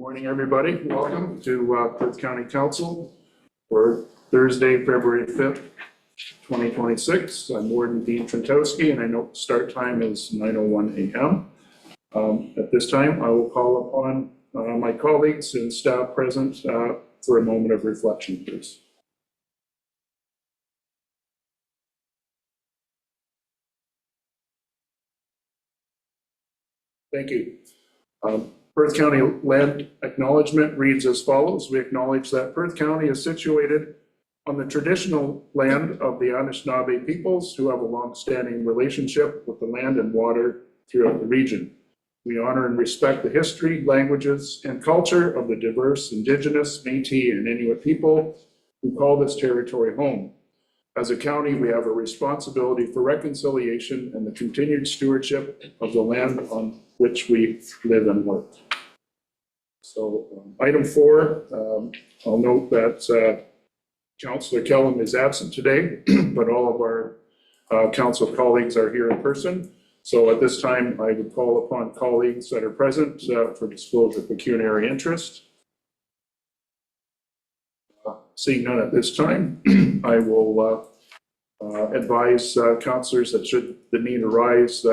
Morning, everybody. Welcome to Perth County Council for Thursday, February 5th, 2026. I'm Warden Dean Trentowski, and I know start time is 9:01 a.m. At this time, I will call upon my colleagues and staff present for a moment of reflection, please. Thank you. Perth County land acknowledgement reads as follows. We acknowledge that Perth County is situated on the traditional land of the Anishinaabe peoples who have a long-standing relationship with the land and water throughout the region. We honor and respect the history, languages, and culture of the diverse Indigenous, Métis, and Inuit people who call this territory home. As a county, we have a responsibility for reconciliation and the continued stewardship of the land on which we live and work. So item 4, I'll note that Councillor Kellum is absent today, but all of our council colleagues are here in person. So at this time, I would call upon colleagues that are present for disclosure of pecuniary interest. Seeing none at this time, I will advise councillors that should the need arise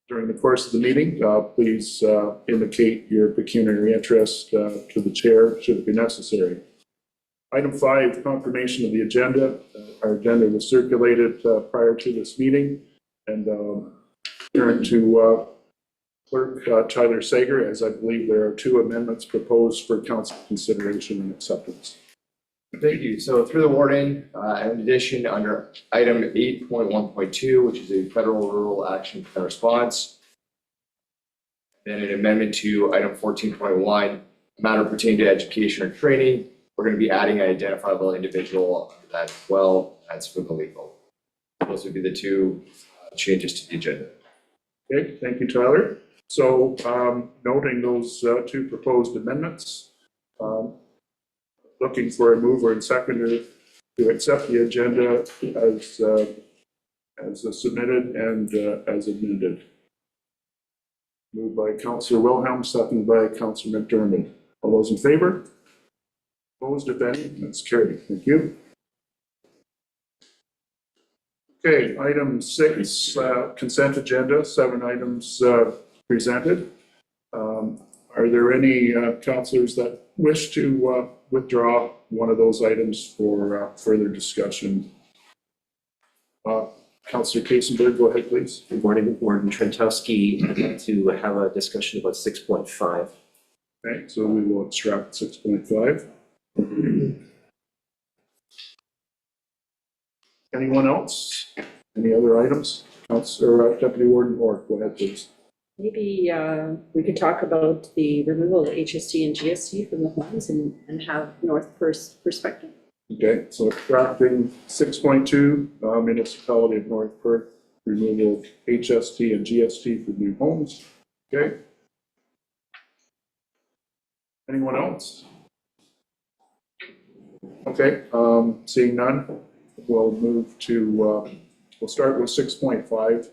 during the course of the meeting, please indicate your pecuniary interest to the chair should it be necessary. Item 5, confirmation of the agenda. Our agenda was circulated prior to this meeting, and turn to Clerk Tyler Sager, as I believe there are 2 amendments proposed for council consideration and acceptance. Thank you. So through the warden, in addition, under item 8.1.2, which is a federal rural action plan response, then an amendment to item 14.1, matter pertaining to education or training, we're going to be adding an identifiable individual under that as well. That's for the legal. Those would be the 2 changes to the agenda. Okay, thank you, Tyler. So noting those 2 proposed amendments, looking for a mover and seconder to accept the agenda as submitted and as amended. Moved by Councillor Wilhelm, seconded by Councillor McDermott. All those in favor? Opposed, if any? That's carried. Thank you. Okay, item 6, consent agenda, 7 items presented. Are there any councillors that wish to withdraw one of those items for further discussion? Councillor Kaysenberg, go ahead, please. Good morning, Warden Trentowski. I'd like to have a discussion about 6.5. Okay, so we will extract 6.5. Anyone else? Any other items? Councillor Deputy Warden Orr, go ahead, please. Maybe we could talk about the removal of HST and GST from the homes and have North Perth perspective. Okay, so drafting 6.2, Municipality of North Perth, removal of HST and GST for new homes. Okay. Anyone else? Okay, seeing none, we'll move to, we'll start with 6.5.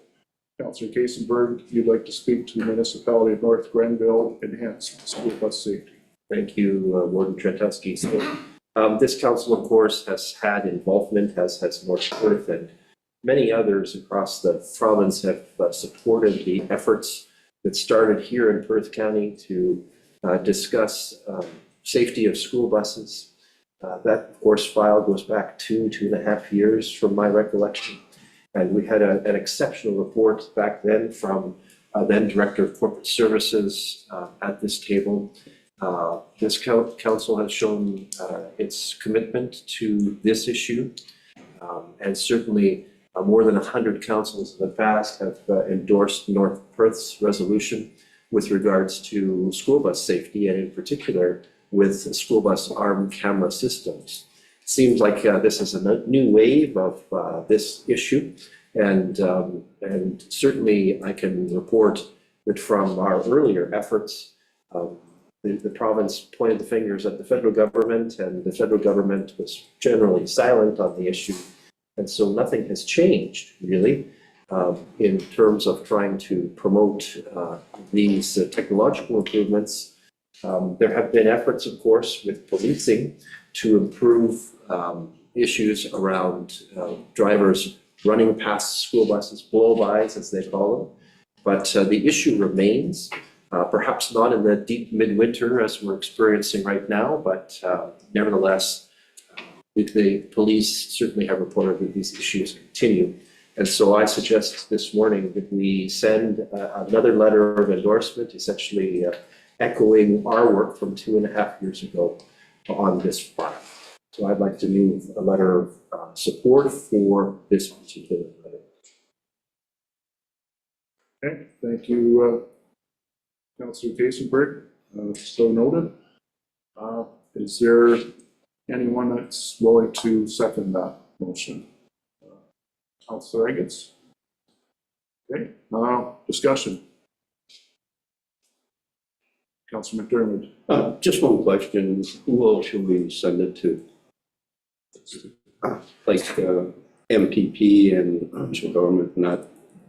Councillor Kaysenberg, if you'd like to speak to the Municipality of North Grenville Enhanced School Bus Safety. Thank you, Warden Trentowski. So, this council, of course, has had involvement, has North Perth and many others across the province have supported the efforts that started here in Perth County to discuss safety of school buses. That, of course, file goes back 2.5 years from my recollection. And we had an exceptional report back then from then Director of Corporate Services at this table. This council has shown its commitment to this issue, and certainly more than 100 councils in the past have endorsed North Perth's resolution with regards to school bus safety, and in particular with school bus armed camera systems. Seems like this is a new wave of this issue, and certainly I can report that from our earlier efforts, the province pointed the fingers at the federal government, and the federal government was generally silent on the issue, and so nothing has changed really in terms of trying to promote these technological improvements There have been efforts, of course, with policing to improve issues around drivers running past school buses, blow-bys as they call them. But the issue remains, perhaps not in the deep midwinter as we're experiencing right now, but nevertheless, the police certainly have reported that these issues continue. And so I suggest this morning that we send another letter of endorsement, essentially echoing our work from 2.5 years ago on this front. So I'd like to move a letter of support for this particular letter. Okay, thank you, Councillor Kaisenberg. So noted. Is there anyone that's willing to second that motion? Councillor Eggetts? Okay, discussion. Councillor McDermott. Just one question, who else should we send it to? Like MPP and provincial government, not,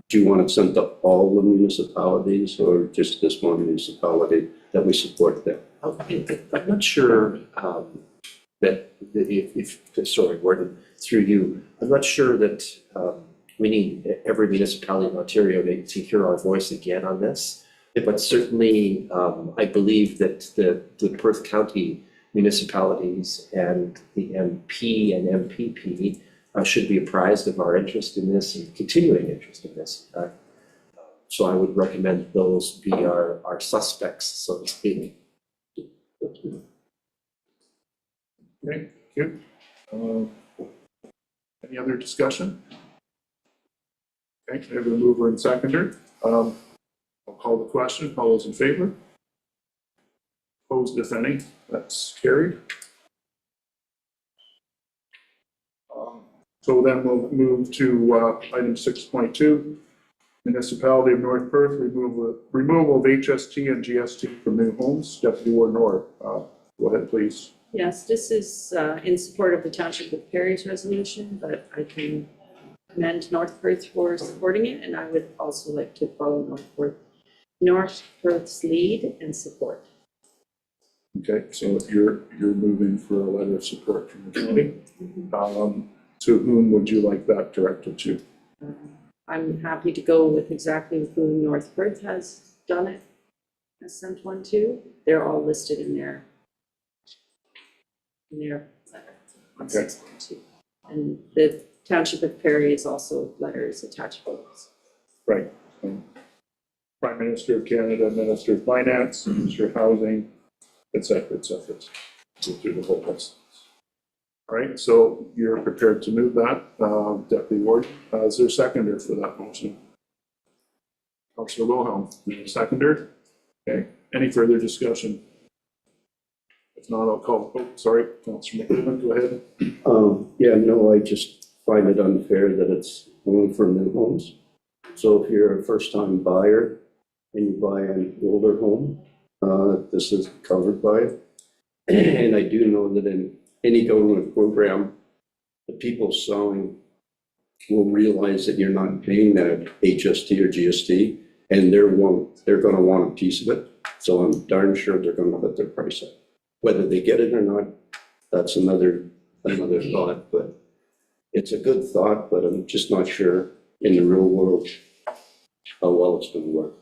do you want it sent to all the municipalities or just this one municipality that we support there? I'm not sure that if sorry, Gordon, through you, I'm not sure that we need every municipality in Ontario to hear our voice again on this. But certainly, I believe that the Perth County municipalities and the MP and MPP should be apprised of our interest in this and continuing interest in this. So I would recommend those be our suspects, so to speak. Okay, thank you. Any other discussion? Okay, I have a mover and seconder. I'll call the question. All those in favor? Opposed, if any? That's carried. So then we'll move to item 6.2. Municipality of North Perth, removal of HST and GST from new homes. Deputy Warden Orr, go ahead, please. Yes, this is in support of the Township of Perry's resolution, but I can commend North Perth for supporting it, and I would also like to follow North Perth's lead and support. Okay, so you're moving for a letter of support from the county. To whom would you like that directed to? I'm happy to go with exactly who North Perth has done it, has sent one to. They're all listed in their letter on Okay. 6.2. And the Township of Perry is also letters attached photos. Right. Prime Minister of Canada, Minister of Finance, Minister of Housing, et cetera, et cetera. Go through the whole list. All right, so you're prepared to move that, Deputy Ward. Is there a seconder for that motion? Councillor Wilhelm, seconder? Okay, any further discussion? If not, I'll call, sorry, Councillor McDermott, go ahead. Yeah, no, I just find it unfair that it's only for new homes. So if you're a first-time buyer and you buy an older home, this is covered by it. And I do know that in any government program, the people selling will realize that you're not paying that HST or GST, and they're going to want a piece of it. So I'm darn sure they're going to put their price up. Whether they get it or not, that's another thought. But it's a good thought, but I'm just not sure in the real world how well it's going to work.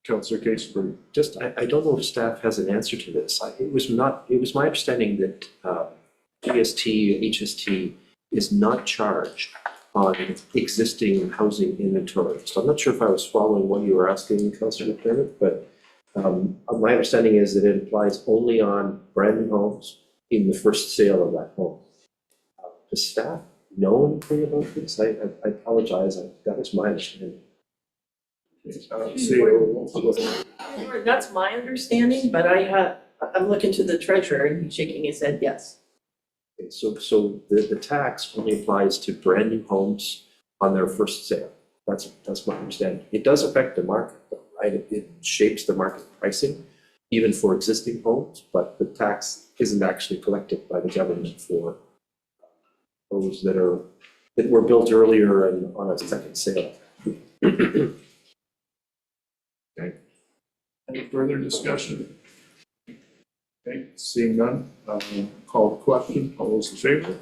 Councillor Kaisenberg. Just, I don't know if staff has an answer to this. It was my understanding that GST, HST is not charged on existing housing inventory. So I'm not sure if I was following what you were asking, Councillor McDermott, but my understanding is that it applies only on brand new homes in the first sale of that home. Does staff know anything about this? I apologize, that was my understanding. That's my understanding, but I'm looking to the treasurer and he's shaking his head yes. Okay, so the tax only applies to brand new homes on their first sale. That's my understanding. It does affect the market, though, right? It shapes the market pricing, even for existing homes, but the tax isn't actually collected by the government for those that were built earlier and on a second sale. Okay. Any further discussion? Okay, seeing none, call the question. All those in favor?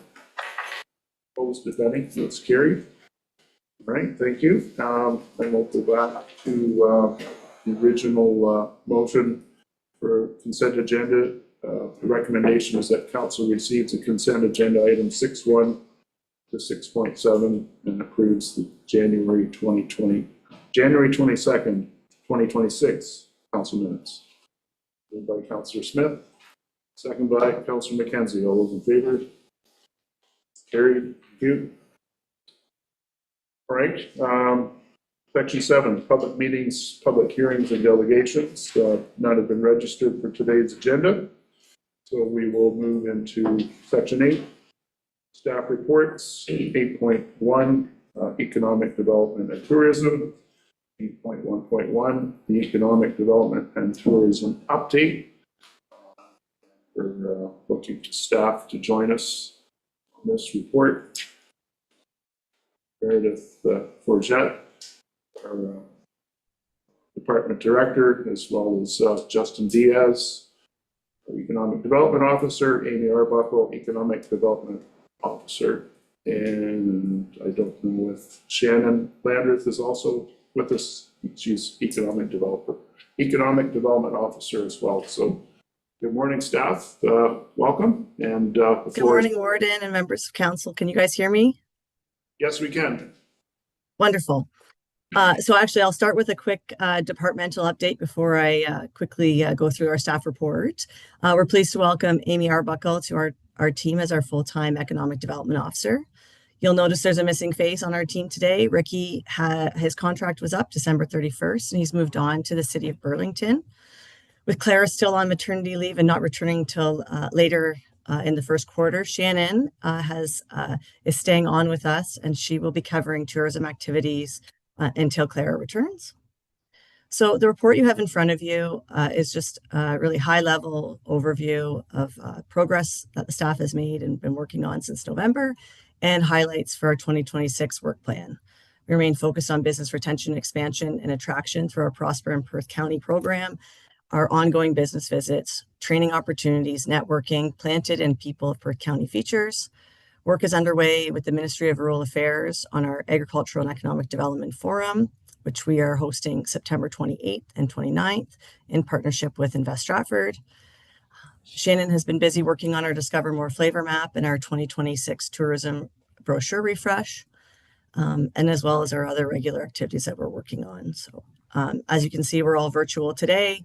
Opposed, if any, that's carried. All right, thank you. And we'll go back to the original motion for consent agenda. The recommendation is that council receives a consent agenda item 6.1 to 6.7 and approves the January 22nd, 2026 council minutes. Moved by Councillor Smith, second by Councillor McKenzie. All those in favor? Carried. Thank you. All right. Section 7, public meetings, public hearings, and delegations. None have been registered for today's agenda. So we will move into Section 8, staff reports. 8.1, economic development and tourism. 8.1.1, the economic development and tourism update. We're looking to staff to join us on this report. Meredith Forget, our department director, as well as Justin Diaz, our economic development officer, Amy Arbuckle, economic development officer, and I don't know if Shannon Landreth is also with us. She's economic development officer as well. So good morning, staff. Welcome. And Good morning, Warden and members of council. Can you guys hear me? Yes, we can. Wonderful. So actually, I'll start with a quick departmental update before I quickly go through our staff report. We're pleased to welcome Amy Arbuckle to our team as our full-time economic development officer. You'll notice there's a missing face on our team today. Ricky, his contract was up December 31st, and he's moved on to the city of Burlington. With Clara still on maternity leave and not returning till later in the first quarter, Shannon is staying on with us, and she will be covering tourism activities until Clara returns. So the report you have in front of you is just a really high-level overview of progress that the staff has made and been working on since November, and highlights for our 2026 work plan. We remain focused on business retention, expansion, and attraction through our Prosper in Perth County program, our ongoing business visits, training opportunities, networking, planted and people of Perth County features. Work is underway with the Ministry of Rural Affairs on our Agricultural and Economic Development Forum, which we are hosting September 28th and 29th in partnership with Invest Stratford. Shannon has been busy working on our Discover More flavor map and our 2026 tourism brochure refresh, and as well as our other regular activities that we're working on. So as you can see, we're all virtual today.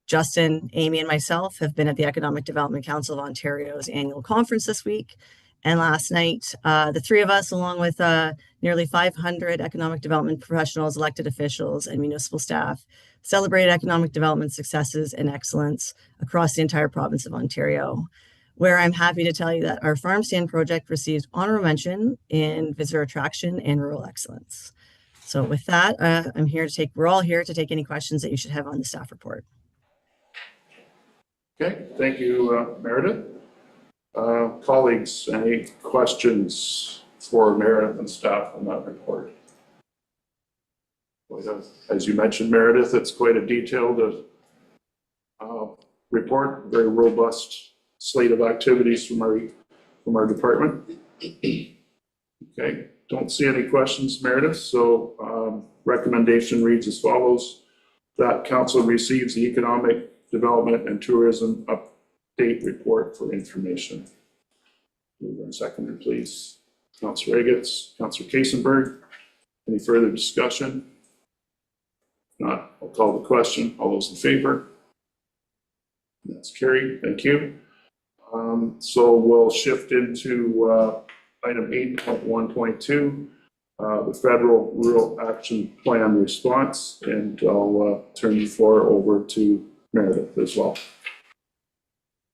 Justin, Amy, and myself have been at the Economic Development Council of Ontario's annual conference this week. And last night, the three of us, along with nearly 500 economic development professionals, elected officials, and municipal staff, celebrated economic development successes and excellence across the entire province of Ontario, where I'm happy to tell you that our farm stand project received honorable mention in visitor attraction and rural excellence. So with that, we're all here to take any questions that you should have on the staff report. Okay, thank you, Meredith. Colleagues, any questions for Meredith and staff on that report? As you mentioned, Meredith, it's quite a detailed report, very robust slate of activities from our department. Okay, don't see any questions, Meredith. So recommendation reads as follows: that council receives the economic development and tourism update report for information. Mover and seconder, please. Councillor Eggetts, Councillor Kaysenberg. Any further discussion? If not, I'll call the question. All those in favor? That's carried. Thank you. So we'll shift into item 8.1.2, the Federal Rural Action Plan response, and I'll turn the floor over to Meredith as well.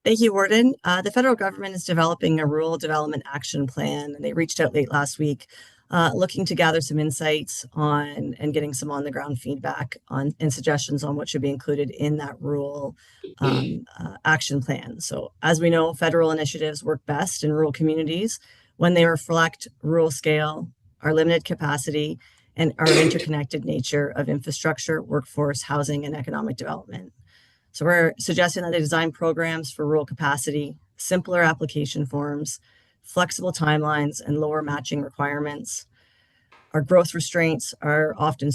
Thank you, Warden. The federal government is developing a rural development action plan, and they reached out late last week looking to gather some insights on and getting some on-the-ground feedback on and suggestions on what should be included in that rural action plan. So as we know, federal initiatives work best in rural communities when they reflect rural scale, our limited capacity, and our interconnected nature of infrastructure, workforce, housing, and economic development. So we're suggesting that they design programs for rural capacity, simpler application forms, flexible timelines, and lower matching requirements. Our growth restraints are often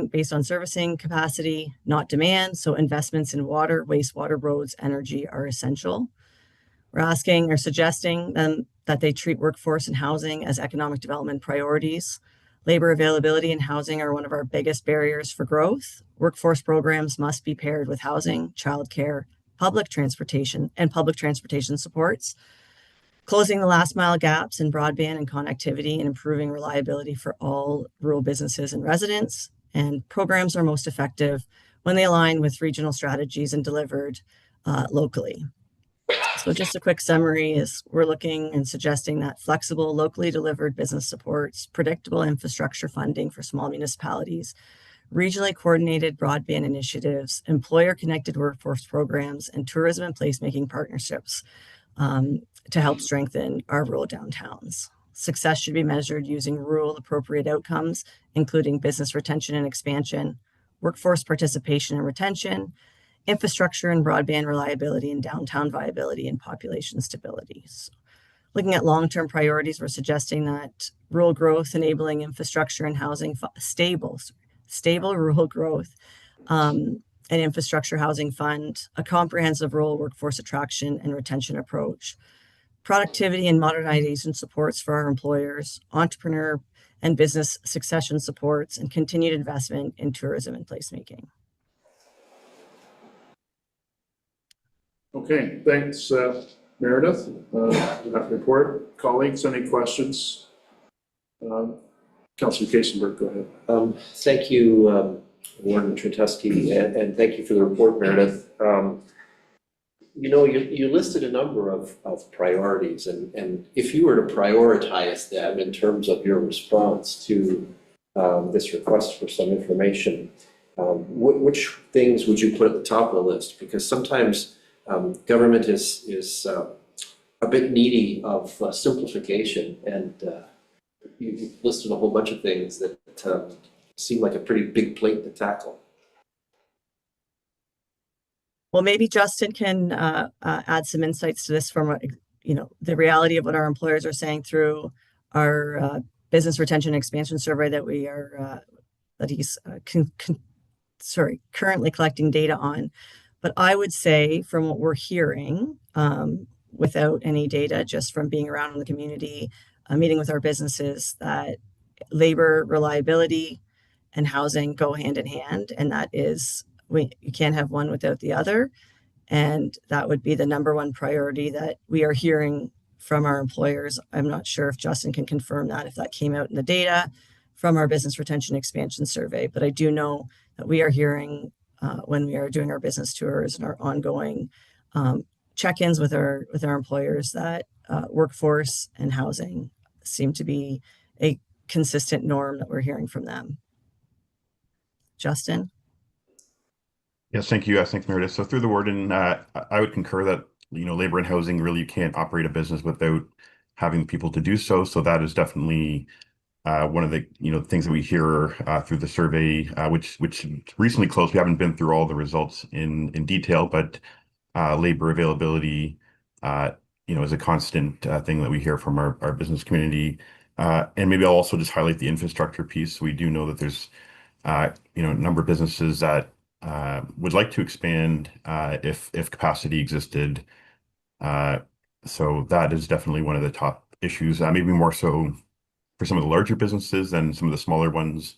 based on servicing capacity, not demand. So investments in water, wastewater, roads, energy are essential. We're asking or suggesting them that they treat workforce and housing as economic development priorities. Labor availability and housing are one of our biggest barriers for growth. Workforce programs must be paired with housing, childcare, public transportation supports. Closing the last mile gaps in broadband and connectivity and improving reliability for all rural businesses and residents. And programs are most effective when they align with regional strategies and delivered locally. So just a quick summary is we're looking and suggesting that flexible, locally delivered business supports, predictable infrastructure funding for small municipalities, regionally coordinated broadband initiatives, employer-connected workforce programs, and tourism and placemaking partnerships to help strengthen our rural downtowns. Success should be measured using rural appropriate outcomes, including business retention and expansion, workforce participation and retention, infrastructure and broadband reliability, and downtown viability and population stability. So looking at long-term priorities, we're suggesting that rural growth, enabling infrastructure and housing, stable rural growth, an infrastructure housing fund, a comprehensive rural workforce attraction and retention approach, productivity and modernization supports for our employers, entrepreneur and business succession supports, and continued investment in tourism and placemaking. Okay, thanks, Meredith, for that report. Colleagues, any questions? Councillor Kasenberg, go ahead. Thank you, Warden Trentowski, and thank you for the report, Meredith. You listed a number of priorities, and if you were to prioritize them in terms of your response to this request for some information, which things would you put at the top of the list? Because sometimes government is a bit needy of simplification, and you listed a whole bunch of things that seem like a pretty big plate to tackle. Well, maybe Justin can add some insights to this from the reality of what our employers are saying through our business retention and expansion survey that we are that he's currently collecting data on. But I would say from what we're hearing, without any data, just from being around in the community, meeting with our businesses, that labor reliability and housing go hand in hand, and that is you can't have one without the other. And that would be the number one priority that we are hearing from our employers. I'm not sure if Justin can confirm that, if that came out in the data from our business retention expansion survey, but I do know that we are hearing when we are doing our business tours and our ongoing check-ins with our employers that workforce and housing seem to be a consistent norm that we're hearing from them. Justin? Yes, thank you. Thanks, Meredith. So through the warden, I would concur that labor and housing, really you can't operate a business without having people to do so. So that is definitely one of the things that we hear through the survey, which recently closed. We haven't been through all the results in detail, but labor availability is a constant thing that we hear from our business community. And maybe I'll also just highlight the infrastructure piece. We do know that there's a number of businesses that would like to expand if capacity existed. So that is definitely one of the top issues, maybe more so for some of the larger businesses than some of the smaller ones.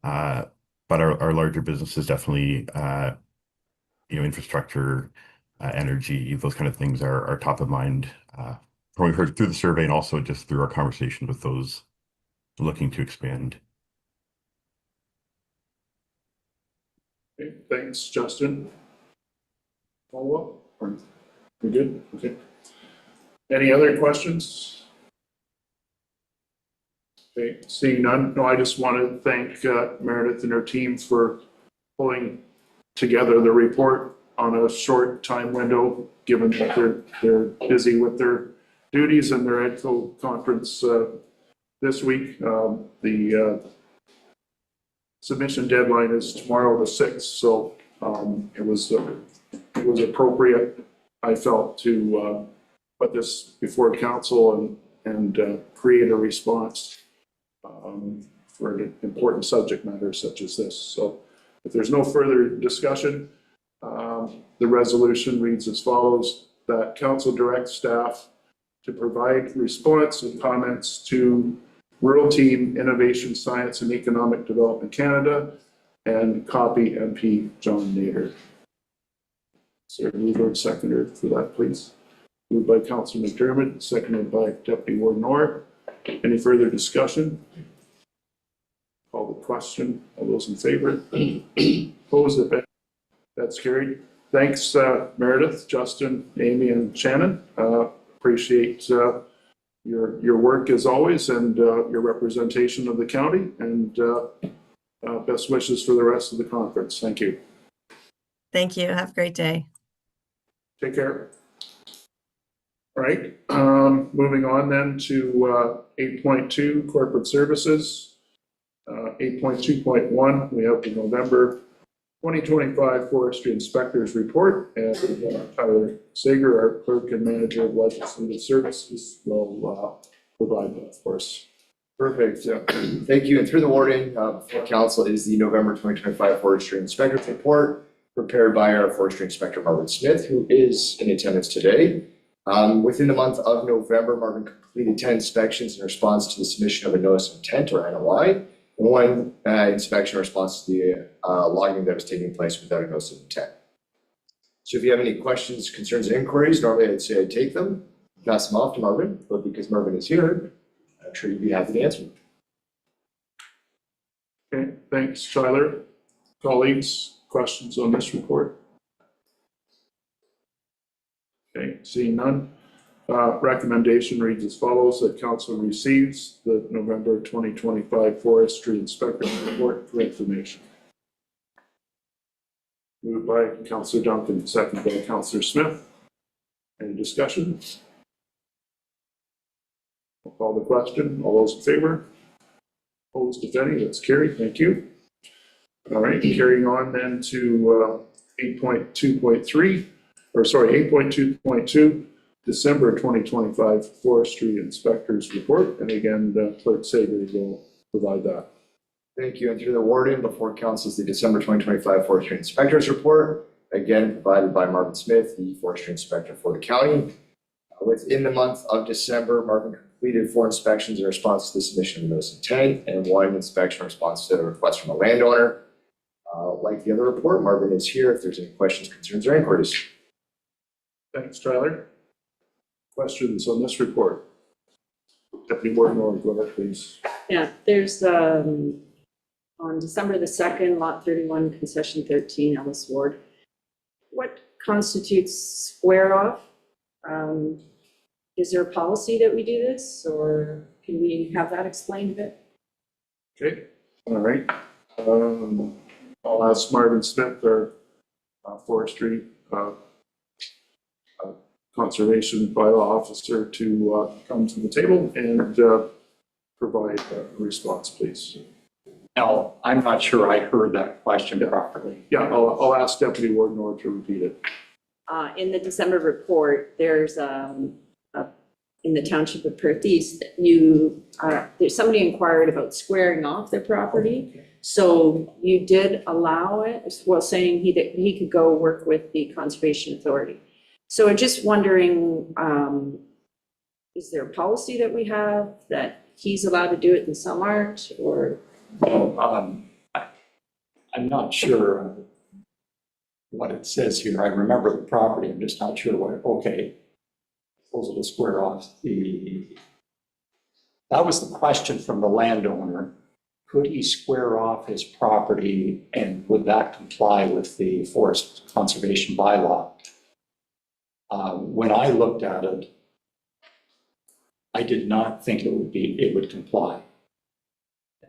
But our larger businesses definitely, infrastructure, energy, those kind of things are top of mind from what we heard through the survey and also just through our conversation with those looking to expand. Okay, thanks, Justin. Follow up? We good? Okay. Any other questions? Okay, seeing none. No, I just want to thank Meredith and her team for pulling together the report on a short time window, given that they're busy with their duties and their EDCO conference this week. The submission deadline is tomorrow the 6th, so it was appropriate, I felt, to put this before council and create a response for an important subject matter such as this. So if there's no further discussion, the resolution reads as follows: that council directs staff to provide response and comments to Rural Team Innovation, Science and Economic Development Canada and copy MP John Nader. Is there a mover and seconder for that, please? Moved by Councilor McDermott, seconded by Deputy Warden Orr. Any further discussion? Call the question. All those in favor? Opposed? If any? That's carried. Thanks, Meredith, Justin, Amy, and Shannon. Appreciate your work as always, and your representation of the county, and best wishes for the rest of the conference. Thank you. Thank you. Have a great day. Take care. All right, moving on then to 8.2 corporate services. 8.2.1, we have the November 2025 Forestry Inspectors Report, and Tyler Sager, our Clerk and Manager of Legislative Services, will provide that for us. Perfect. Thank you. And through the warden, before council is the November 2025 Forestry Inspector's Report prepared by our Forestry Inspector Marvin Smith, who is in attendance today. Within the month of November, Marvin completed 10 inspections in response to the submission of a notice of intent, or NOI, and one inspection in response to the logging that was taking place without a notice of intent. So if you have any questions, concerns, and inquiries, normally I'd say I'd take them, pass them off to Marvin, but because Marvin is here, I'm sure you'd be happy to answer them. Okay, thanks, Tyler. Colleagues, questions on this report? Okay, seeing none. Recommendation reads as follows: that council receives the November 2025 Forestry Inspector Report for information. Moved by Councillor Duncan, seconded by Councillor Smith. Any discussion? I'll call the question. All those in favor? Opposed, if any? That's carried. Thank you. All right, carrying on then to 8.2.3, or sorry, 8.2.2, December 2025 Forestry Inspectors Report. And again, Clerk Sager will provide that. Thank you. And through the warden, before council is the December 2025 Forestry Inspectors Report, again provided by Marvin Smith, the Forestry Inspector for the county. Within the month of December, Marvin completed 4 inspections in response to the submission of notice of intent and 1 inspection in response to a request from a landowner. Like the other report, Marvin is here if there's any questions, concerns, or inquiries. Thanks, Tyler. Questions on this report? Deputy Warden Orr, go ahead, please. Yeah, there's, on December the 2nd, Lot 31, Concession 13, Ellis Ward. What constitutes square off? Is there a policy that we do this, or can we have that explained a bit? Okay, all right. I'll ask Marvin Smith, our forestry conservation bylaw officer, to come to the table and provide a response, please. No, I'm not sure I heard that question properly. Yeah, I'll ask Deputy Warden Orr to repeat it. In the December report, there's in the township of Perth East, there's somebody inquired about squaring off their property. So you did allow it, well, saying he could go work with the Conservation Authority. So I'm just wondering, is there a policy that we have that he's allowed to do it and some aren't, or? Well, I'm not sure what it says here. I remember the property, I'm just not sure what, okay. Proposal to square off that was the question from the landowner. Could he square off his property and would that comply with the forest conservation bylaw? When I looked at it, I did not think it would comply.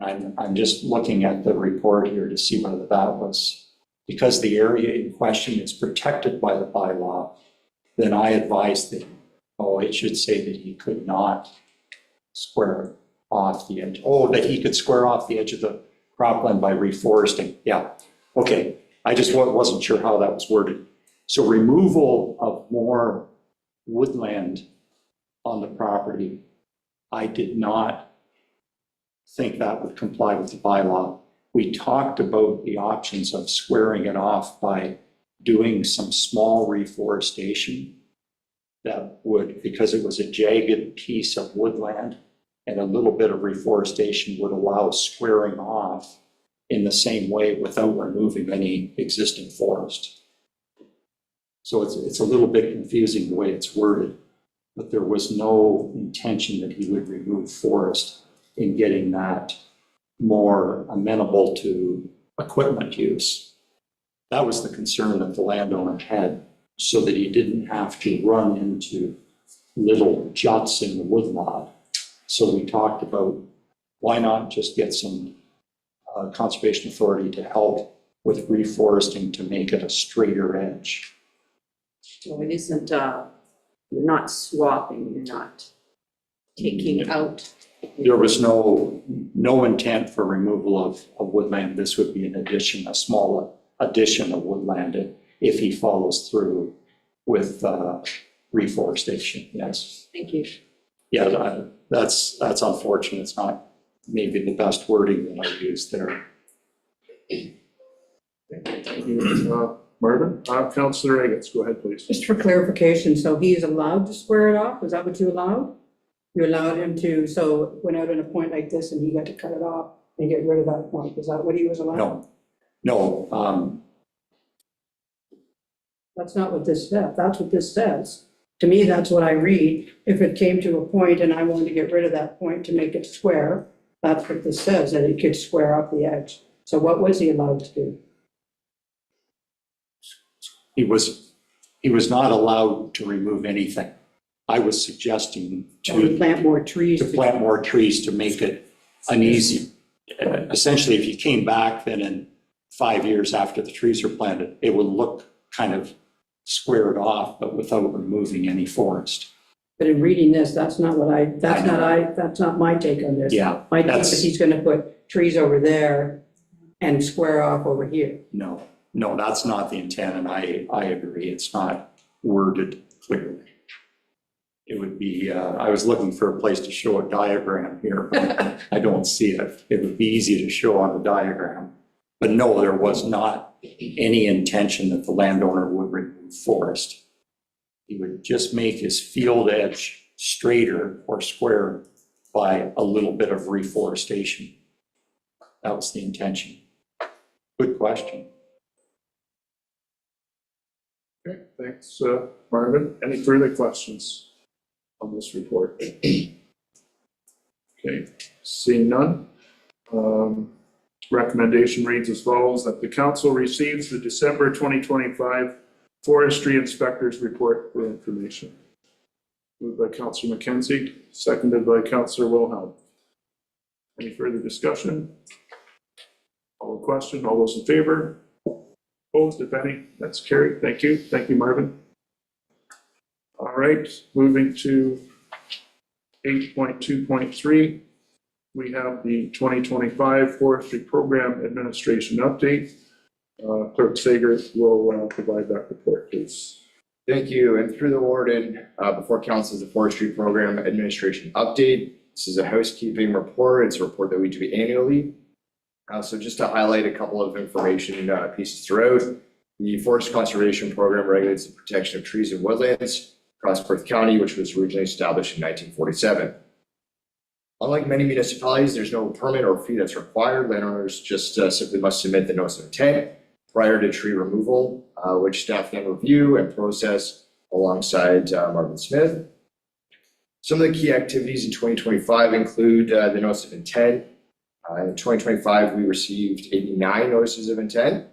And I'm just looking at the report here to see whether that was, because the area in question is protected by the bylaw, then I advised that, it should say that he could not square off the edge. That he could square off the edge of the cropland by reforesting, yeah. Okay, I just wasn't sure how that was worded. So removal of more woodland on the property, I did not think that would comply with the bylaw. We talked about the options of squaring it off by doing some small reforestation that would, because it was a jagged piece of woodland, and a little bit of reforestation would allow squaring off in the same way without removing any existing forest. So it's a little bit confusing the way it's worded, but there was no intention that he would remove forest in getting that more amenable to equipment use. That was the concern that the landowner had, so that he didn't have to run into little juts in the woodlot. So we talked about why not just get some conservation authority to help with reforesting to make it a straighter edge. So it isn't, you're not swapping, you're not taking out. There was no intent for removal of woodland. This would be an addition, a small addition of woodland if he follows through with reforestation, yes. Thank you. Yeah, that's unfortunate. It's not maybe the best wording that I used there. Thank you, Marvin. Councillor Eggetts, go ahead, please. Just for clarification, so he is allowed to square it off? Is that what you allowed? You allowed him to, so it went out on a point like this and he got to cut it off and get rid of that point. Is that what he was allowed? No, That's not what this says. That's what this says. To me, that's what I read. If it came to a point and I wanted to get rid of that point to make it square, that's what this says, that it could square up the edge. So what was he allowed to do? he was not allowed to remove anything. I was suggesting To plant more trees. to plant more trees to make it an easy, essentially, if you came back then in 5 years after the trees are planted, it would look kind of squared off, but without removing any forest. But in reading this, that's not my take on this. Yeah, My take that's- is he's gonna put trees over there and square off over here. No, that's not the intent, and I agree, it's not worded clearly. It would be, I was looking for a place to show a diagram here, but I don't see it. It would be easy to show on the diagram. But no, there was not any intention that the landowner would remove forest. He would just make his field edge straighter or square by a little bit of reforestation. That was the intention. Good question. Okay, thanks, Marvin. Any further questions on this report? Okay, seeing none. Recommendation reads as follows, that the council receives the December 2025 Forestry Inspector's Report for information. Moved by Councillor McKenzie, seconded by Councillor Wilhelm. Any further discussion? All question, all those in favor? Opposed, if any? That's carried. Thank you. Thank you, Marvin. All right, moving to 8.2.3. We have the 2025 Forestry Program Administration Update. Clerk Sager will provide that report, please. Thank you. And through the warden, before council is the Forestry Program Administration Update. This is a housekeeping report. It's a report that we do annually. So just to highlight a couple of information pieces throughout, the Forest Conservation Program regulates the protection of trees and woodlands across Perth County, which was originally established in 1947. Unlike many municipalities, there's no permit or fee that's required. Landowners just simply must submit the notice of intent prior to tree removal, which staff can review and process alongside Marvin Smith. Some of the key activities in 2025 include the notice of intent. In 2025, we received 89 notices of intent.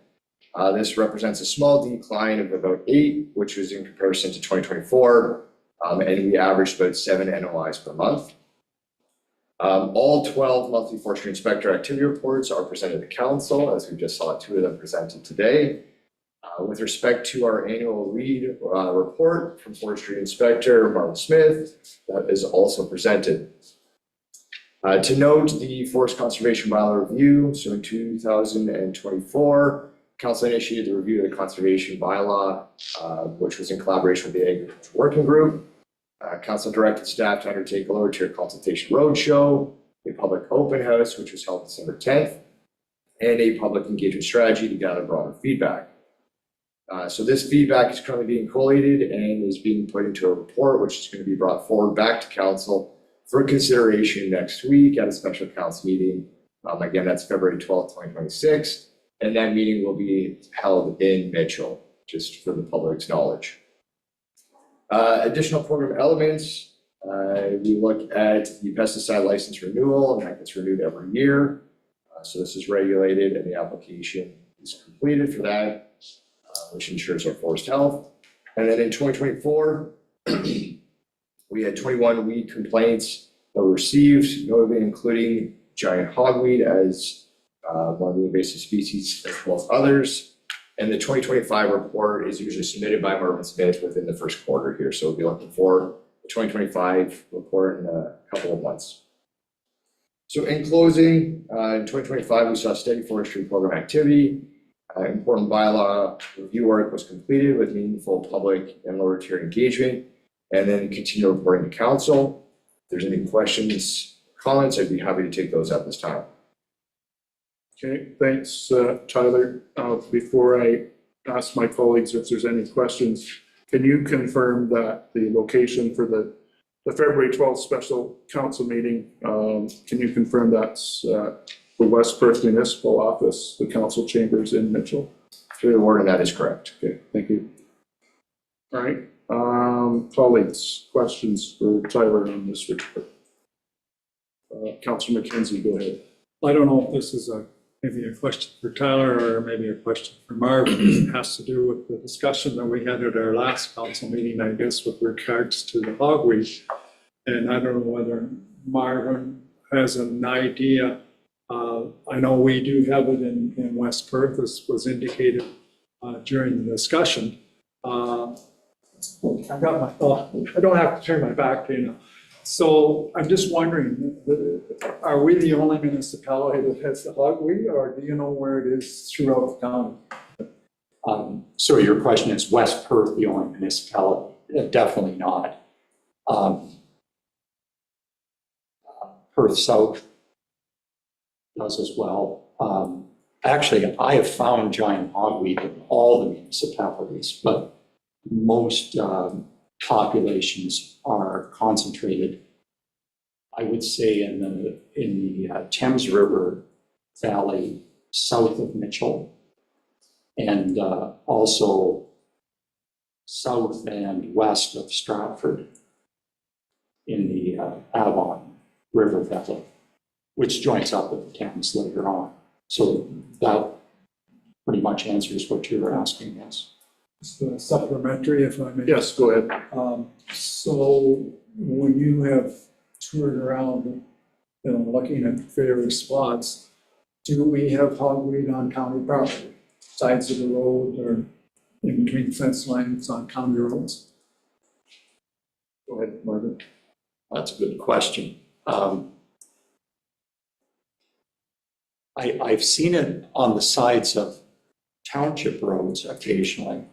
This represents a small decline of about 8, which was in comparison to 2024, and we averaged about 7 NOIs per month. All 12 monthly forestry inspector activity reports are presented to council, as we just saw 2 of them presented today. With respect to our annual lead report from forestry inspector Marvin Smith, that is also presented. To note, the Forest Conservation Bylaw Review, so in 2024, Council initiated the review of the Conservation Bylaw, which was in collaboration with the Agriculture Working Group. Council directed staff to undertake a lower tier consultation roadshow, a public open house, which was held December 10th, and a public engagement strategy to gather broader feedback. So this feedback is currently being collated and is being put into a report, which is going to be brought forward back to council for consideration next week at a special council meeting. Again, that's February 12th, 2026. And that meeting will be held in Mitchell, just for the public's knowledge. Additional program elements, we look at the pesticide license renewal, and that gets renewed every year. So this is regulated and the application is completed for that, which ensures our forest health. And then in 2024, we had 21 weed complaints that were received, notably including giant hogweed as one of the invasive species, as well as others. And the 2025 report is usually submitted by Marvin Smith within the first quarter here. So we'll be looking for the 2025 report in a couple of months. So in closing, in 2025, we saw steady forestry program activity. Important bylaw review work was completed with meaningful public and lower tier engagement, and then continue reporting to council. If there's any questions, comments, I'd be happy to take those at this time. Okay, thanks, Tyler. Before I ask my colleagues if there's any questions, can you confirm that the location for the February 12th special council meeting, can you confirm that's the West Perth Municipal Office, the council chambers in Mitchell? Through the warden, that is correct. Okay, thank you. All right, colleagues, questions for Tyler on this report? Councilor McKenzie, go ahead. I don't know if this is maybe a question for Tyler or maybe a question for Marvin. It has to do with the discussion that we had at our last council meeting, I guess, with regards to the hogweed. And I don't know whether Marvin has an idea. I know we do have it in West Perth, as was indicated during the discussion. I got my thought. I don't have to turn my back to you now. So I'm just wondering, are we the only municipality that has the hogweed, or do you know where it is throughout the county? So your question is West Perth the only municipality? Definitely not. Perth South does as well. Actually, I have found giant hogweed in all the municipalities, but most populations are concentrated, I would say, in the Thames River Valley south of Mitchell, and also south and west of Stratford in the Avon River Valley, which joins up with the Thames later on. So that pretty much answers what you were asking, yes. Just supplementary, if I may. Yes, go ahead. So when you have toured around, looking at various spots, do we have hogweed on county property, sides of the road or in between fence lines on county roads? Go ahead, Marvin. That's a good question. I've seen it on the sides of township roads occasionally.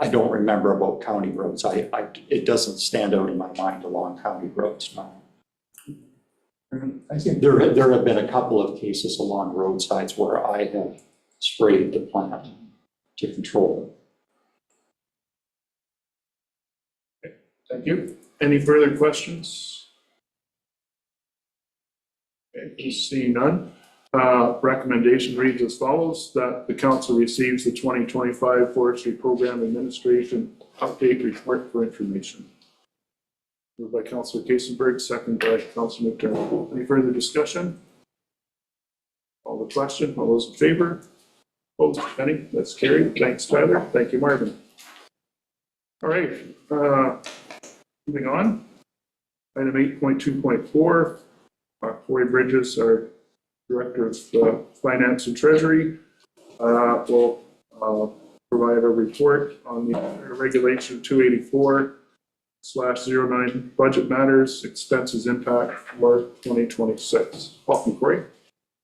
I don't remember about county roads. It doesn't stand out in my mind along county roads, no. I think There have been a couple of cases along roadsides where I have sprayed the plant to control it. Thank you. Any further questions? Okay, seeing none. Recommendation reads as follows, that the council receives the 2025 Forestry Program Administration Update Report for information. Moved by Councilor Kasenberg, second by Councilor McDermott. Any further discussion? All the question, all those in favor? Opposed, any? That's carried. Thanks, Tyler. Thank you, Marvin. All right, moving on. Item 8.2.4, Corey Bridges, our Director of Finance and Treasury, will provide a report on the Regulation 284 /09 budget matters, expenses impact for 2026. Welcome, Corey.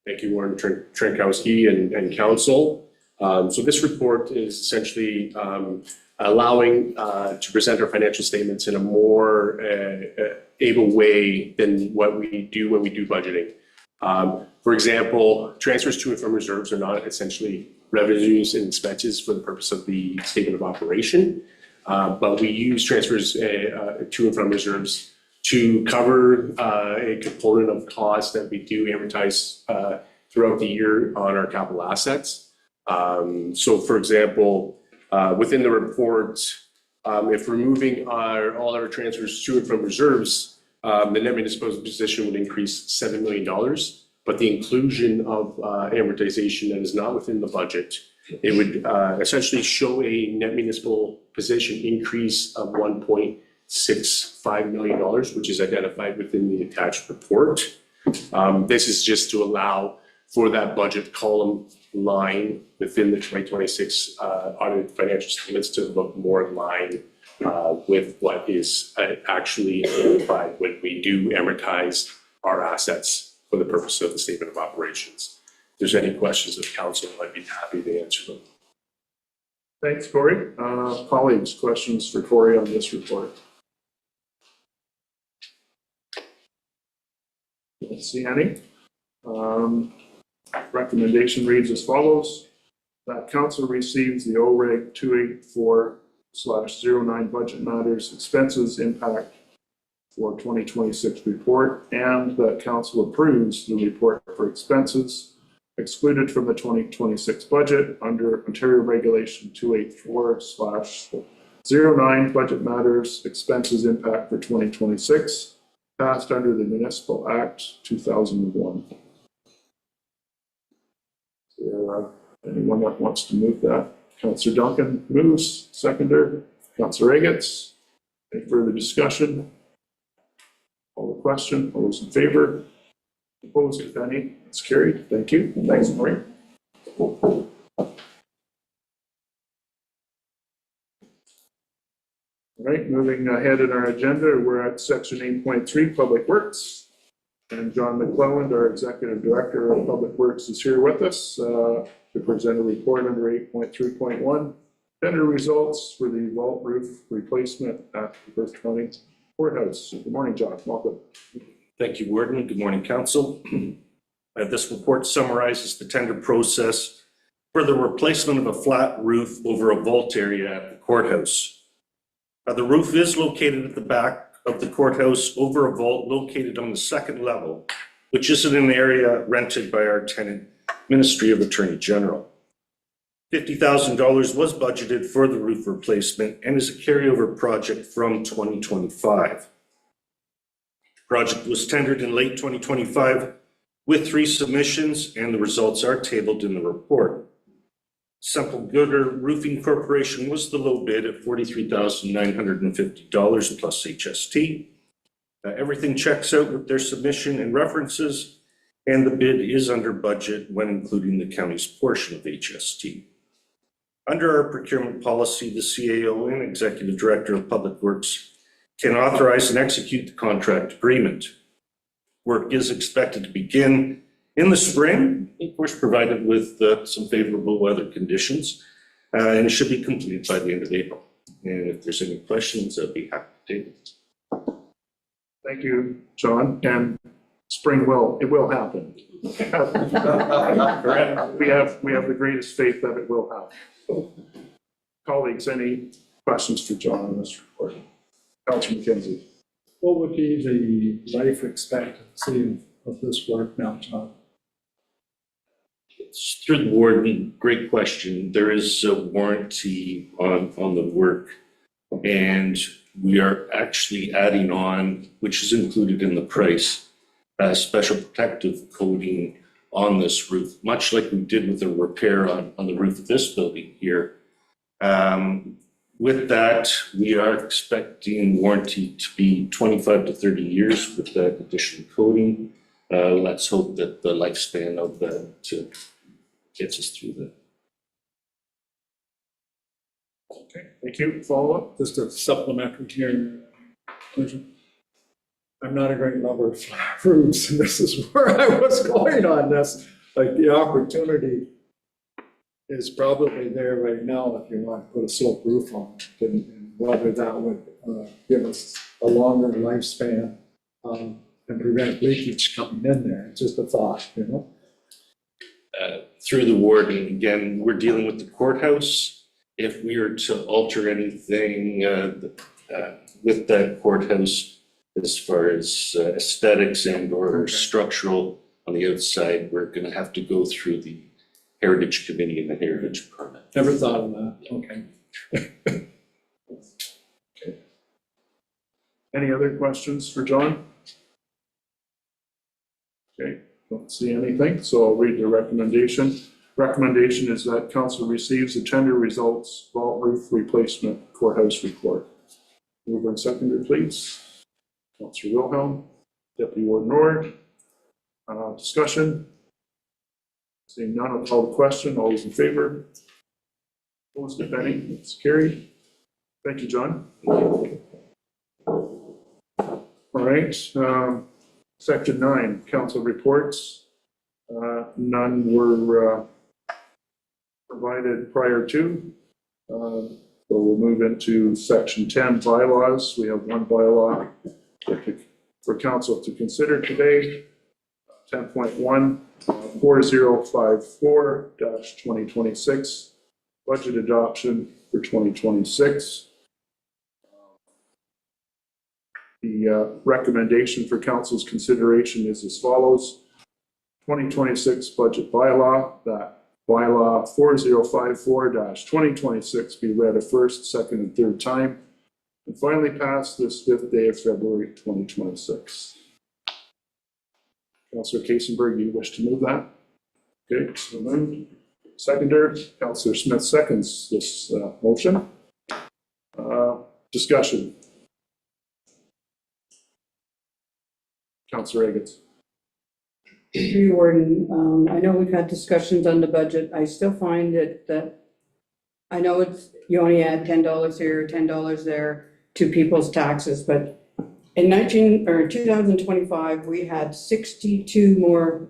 Thank you, Warren Trankowski and council. So this report is essentially allowing to present our financial statements in a more able way than what we do when we do budgeting. For example, transfers to and from reserves are not essentially revenues and expenses for the purpose of the statement of operation. But we use transfers to and from reserves to cover a component of costs that we do amortize throughout the year on our capital assets. So for example, within the report, if removing all our transfers to and from reserves, the net municipal position would increase $7 million. But the inclusion of amortization that is not within the budget, it would essentially show a net municipal position increase of $1.65 million, which is identified within the attached report. This is just to allow for that budget column line within the 2026 audited financial statements to look more in line with what is actually identified when we do amortize our assets for the purpose of the statement of operations. If there's any questions of council, I'd be happy to answer them. Thanks, Corey. Colleagues, questions for Corey on this report? Don't see any. Recommendation reads as follows: that council receives the OREG 284/09 budget matters expenses impact for 2026 report, and that council approves the report for expenses excluded from the 2026 budget under Ontario Regulation 284/09 budget matters expenses impact for 2026, passed under the Municipal Act 2001. Anyone that wants to move that? Councillor Duncan moves, seconder. Councillor Eggetts. Any further discussion? Call the question. All those in favor? Opposed, if any? It's carried. Thank you. Thanks, Maureen. All right, moving ahead in our agenda, we're at section 8.3, Public Works. And John McClelland, our Executive Director of Public Works, is here with us to present a report under 8.3.1, tender results for the vault roof replacement at the Perth County Courthouse. Good morning, John. Welcome. Thank you, Warden. Good morning, Council. This report summarizes the tender process for the replacement of a flat roof over a vault area at the courthouse. The roof is located at the back of the courthouse over a vault located on the second level, which is in an area rented by our tenant, Ministry of Attorney General. $50,000 was budgeted for the roof replacement and is a carryover project from 2025. The project was tendered in late 2025 with 3 submissions, and the results are tabled in the report. Simple Gooder Roofing Corporation was the low bid at $43,950 plus HST. Everything checks out with their submission and references, and the bid is under budget when including the county's portion of HST. Under our procurement policy, the CAO and Executive Director of Public Works can authorize and execute the contract agreement. Work is expected to begin in the spring, of course, provided with some favorable weather conditions, and it should be completed by the end of April. And if there's any questions, I'd be happy to take it. Thank you, John. And spring it will happen. We have the greatest faith that it will happen. Colleagues, any questions for John on this report? Councillor McKenzie. What would be the life expectancy of this work now, John? It's through the warden. Great question. There is a warranty on the work, and we are actually adding on, which is included in the price, special protective coating on this roof, much like we did with the repair on the roof of this building here. With that, we are expecting warranty to be 25 to 30 years with that additional coating. Let's hope that the lifespan of that gets us through that. Okay, thank you. Follow up? Just a supplementary here. I'm not a great lover of flat roofs, and this is where I was going on this. Like, the opportunity is probably there right now if you want to put a sloped roof on it, and whether that would give us a longer lifespan and prevent leakage coming in there. It's just a thought, you know? Through the warden, again, we're dealing with the courthouse. If we are to alter anything with that courthouse as far as aesthetics and or structural on the outside, we're gonna have to go through the Heritage Committee and the Heritage Permit. Never thought of that, okay. Any other questions for John? Okay, don't see anything, so I'll read the recommendation. Recommendation is that council receives the tender results, vault roof replacement courthouse report. Mover and seconder, please. Councilor Wilhelm, Deputy Warden Nord. Discussion? Seeing none, I'll call the question. All those in favor? Opposed, if any? It's carried. Thank you, John. All right, section 9, council reports. None were provided prior to. So we'll move into section 10, bylaws. We have one bylaw for council to consider today. 10.1, 4054-2026, budget adoption for 2026. The recommendation for council's consideration is as follows. 2026 budget bylaw, that bylaw 4054-2026 be read a first, second, and third time, and finally passed this 5th day of February 2026. Councillor Kasenberg, you wish to move that? Okay, so moved. Seconder, Councillor Smith seconds this motion. Discussion. Councillor Eggins. Tree warden, I know we've had discussions on the budget. I still find that I know it's, you only add $10 here, $10 there to people's taxes, but in 2025, we had 62 more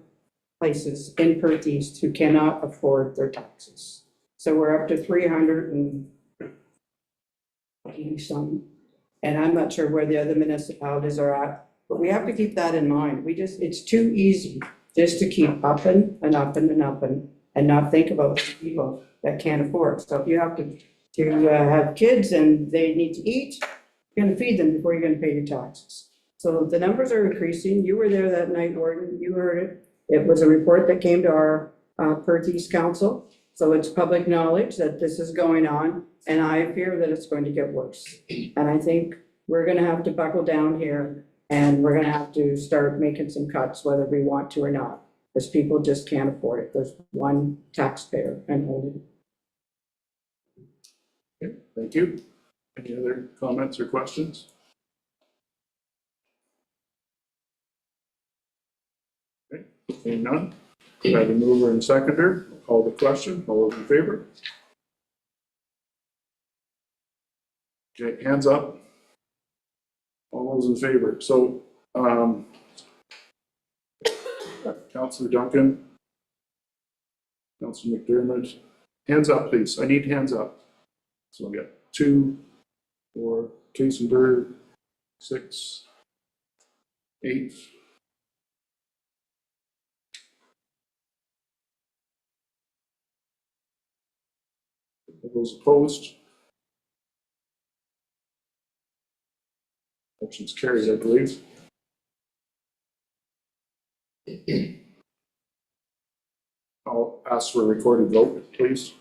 places in Perth East who cannot afford their taxes. So we're up to 380 some, and I'm not sure where the other municipalities are at, but we have to keep that in mind. It's too easy just to keep upping and upping and upping and not think about the people that can't afford. So if you have to have kids and they need to eat, you're gonna feed them before you're gonna pay your taxes. So the numbers are increasing. You were there that night, Warden, you heard it. It was a report that came to our Perth East Council. So it's public knowledge that this is going on, and I fear that it's going to get worse. And I think we're gonna have to buckle down here, and we're gonna have to start making some cuts, whether we want to or not, because people just can't afford it. There's one taxpayer and only. Okay, thank you. Any other comments or questions? Okay, seeing none. I have a mover and seconder. I'll call the question. All those in favor? Okay, hands up. All those in favor. So, Councillor Duncan, Councillor McDermott, hands up, please. I need hands up. So we got 2, 4, Kasenberg, 6, 8. All those opposed? Motion's carried, I believe. I'll ask for a recorded vote, please.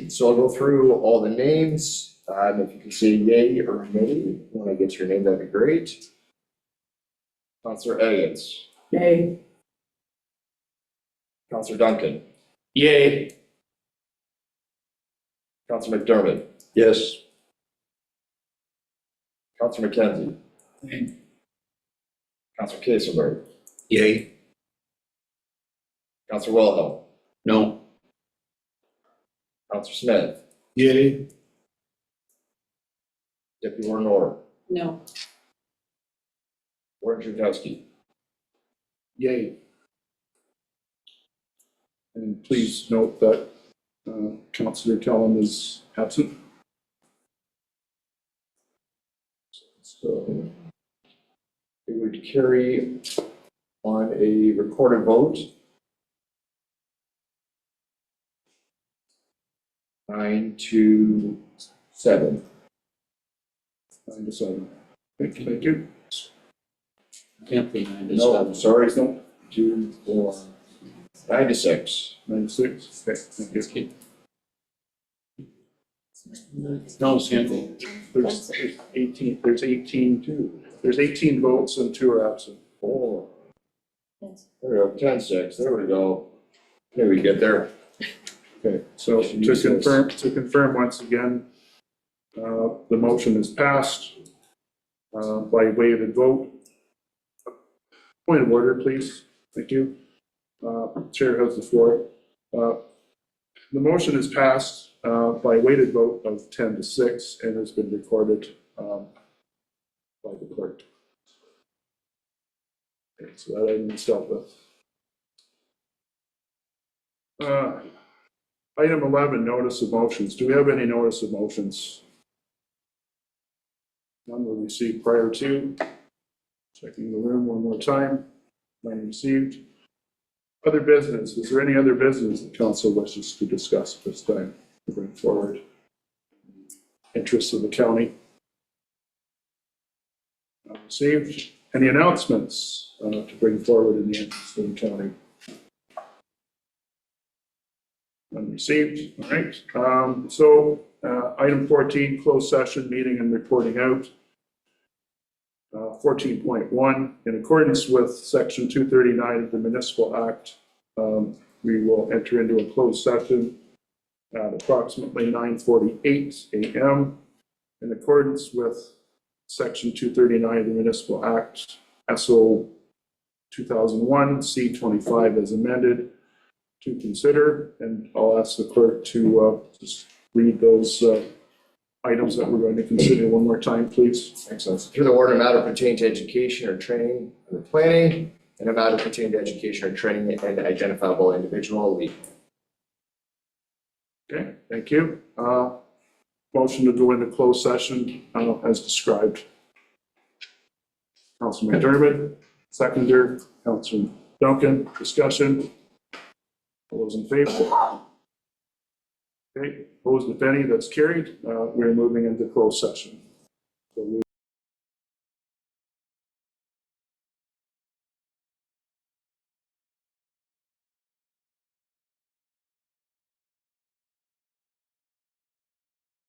So I'll go through all the names. If you can say yay or nay when I get your name, that'd be great. Councillor Eggins. Nay. Councillor Duncan. Yay. Councillor McDermott. Yes. Councillor McKenzie. Councillor Kasenberg. Yay. Counselor Wilhelm. No. Counselor Smith. Yay. Deputy Warden Orr. No. Warden Trentowski. Yay. And please note that Councillor Tellem is absent. So it would carry on a recorded vote. 9-7. 9-7. Thank you. Can't be 9 to No, 7. sorry, no. 2, 4, 9-6. 9-6. Okay, thank you. No, it can't be. There's 18, there's 18 votes and 2 are absent. 4. There we go, 10-6, there we go. Maybe we get there. Okay, so to confirm once again, the motion is passed by weighted vote. Point of order, please. Thank you. Chair has the floor. The motion is passed by weighted vote of 10-6 and has been recorded by the clerk. Okay, so that item is dealt with. Item 11, notice of motions. Do we have any notice of motions? None were received prior to. Checking the room one more time. None received. Other business. Is there any other business the council wishes to discuss at this time to bring forward? Interests of the county? None received. Any announcements to bring forward in the interest of the county? None received. All right. So item 14, closed session, meeting and reporting out. 14.1, in accordance with Section 239 of the Municipal Act, we will enter into a closed session at approximately 9:48 a.m. In accordance with Section 239 of the Municipal Act, SO 2001 C25 as amended, to consider, and I'll ask the clerk to just read those items that we're going to consider one more time, please. Excellent. Through the order, a matter pertaining to education or training or planning, and a matter pertaining to education or training and identifiable individual lead. Okay, thank you. Motion to go into closed session as described. Councilman McDermott, seconder, Councilor Duncan, discussion. All those in favor? Okay, opposed if any, that's carried. We're moving into closed session. So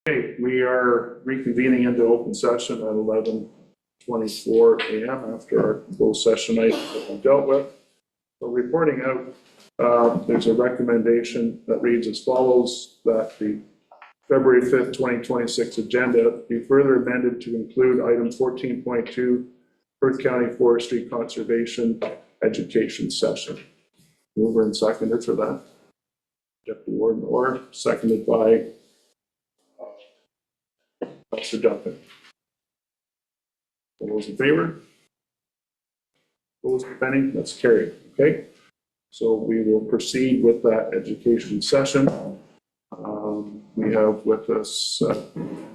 okay, we are reconvening into open session at 11:24 a.m. after our closed session item that we dealt with. So reporting out, there's a recommendation that reads as follows, that the February 5th, 2026 agenda be further amended to include item 14.2, Perth County Forestry Conservation Education Session. Mover and seconder for that. Deputy Warden Orr, seconded by Councilor Duncan. All those in favor? Opposed, if any, that's carried. Okay. So we will proceed with that education session. We have with us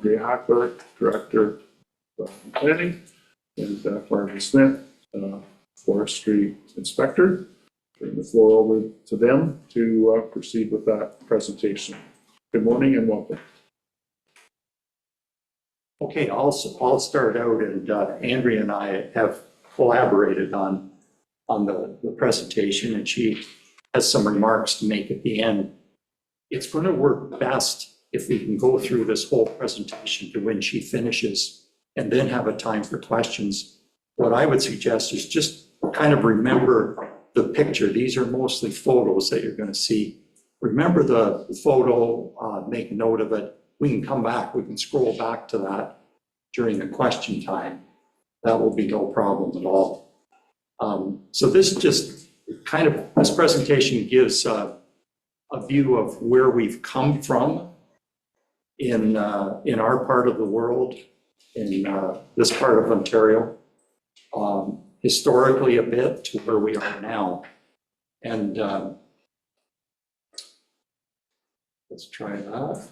Ray Hackler, Director of Planning, and Barbara Smith, Forestry Inspector. Bring the floor over to them to proceed with that presentation. Good morning and welcome. Okay, I'll start out, and Andrea and I have collaborated on the presentation, and she has some remarks to make at the end. It's going to work best if we can go through this whole presentation to when she finishes and then have a time for questions. What I would suggest is just kind of remember the picture. These are mostly photos that you're going to see. Remember the photo, make note of it. We can come back, we can scroll back to that during the question time. That will be no problem at all. So this just this presentation gives a view of where we've come from in our part of the world, in this part of Ontario, historically a bit to where we are now. And let's try that.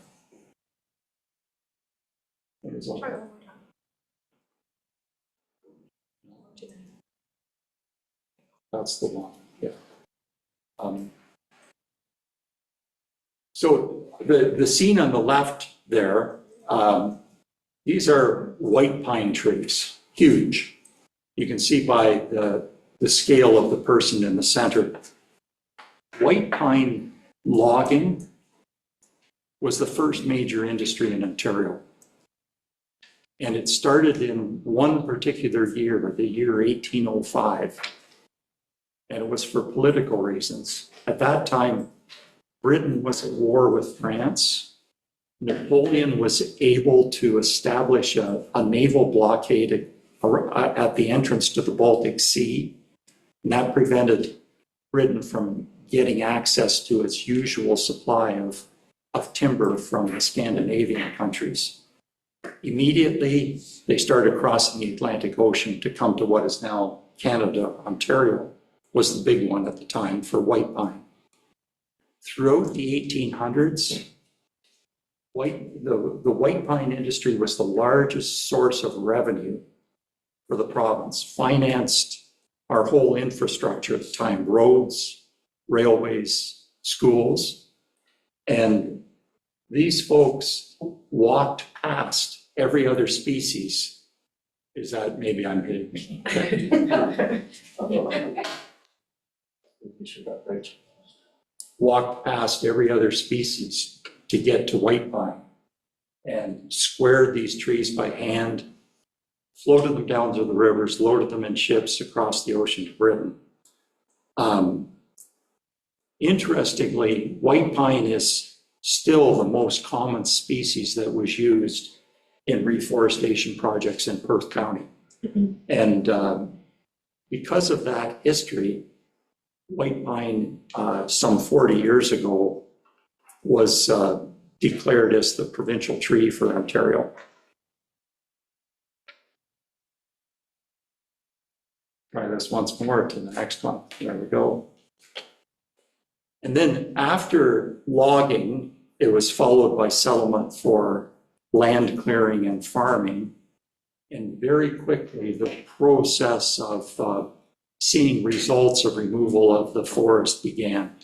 That's the one, yeah. So the scene on the left there, these are white pine trees, huge. You can see by the scale of the person in the center. White pine logging was the first major industry in Ontario. And it started in one particular year, the year 1805. And it was for political reasons. At that time, Britain was at war with France. Napoleon was able to establish a naval blockade at the entrance to the Baltic Sea. And that prevented Britain from getting access to its usual supply of timber from the Scandinavian countries. Immediately, they started crossing the Atlantic Ocean to come to what is now Canada. Ontario was the big one at the time for white pine. Throughout the 1800s, the white pine industry was the largest source of revenue for the province, financed our whole infrastructure at the time, roads, railways, schools. And these folks walked past every other species. Is that, maybe I'm hitting me? Walked past every other species to get to white pine and squared these trees by hand, floated them down to the rivers, loaded them in ships across the ocean to Britain. Interestingly, white pine is still the most common species that was used in reforestation projects in Perth County. And because of that history, white pine, some 40 years ago, was declared as the provincial tree for Ontario. Try this once more to the next one. There we go. And then after logging, it was followed by settlement for land clearing and farming. And very quickly, the process of seeing results of removal of the forest began.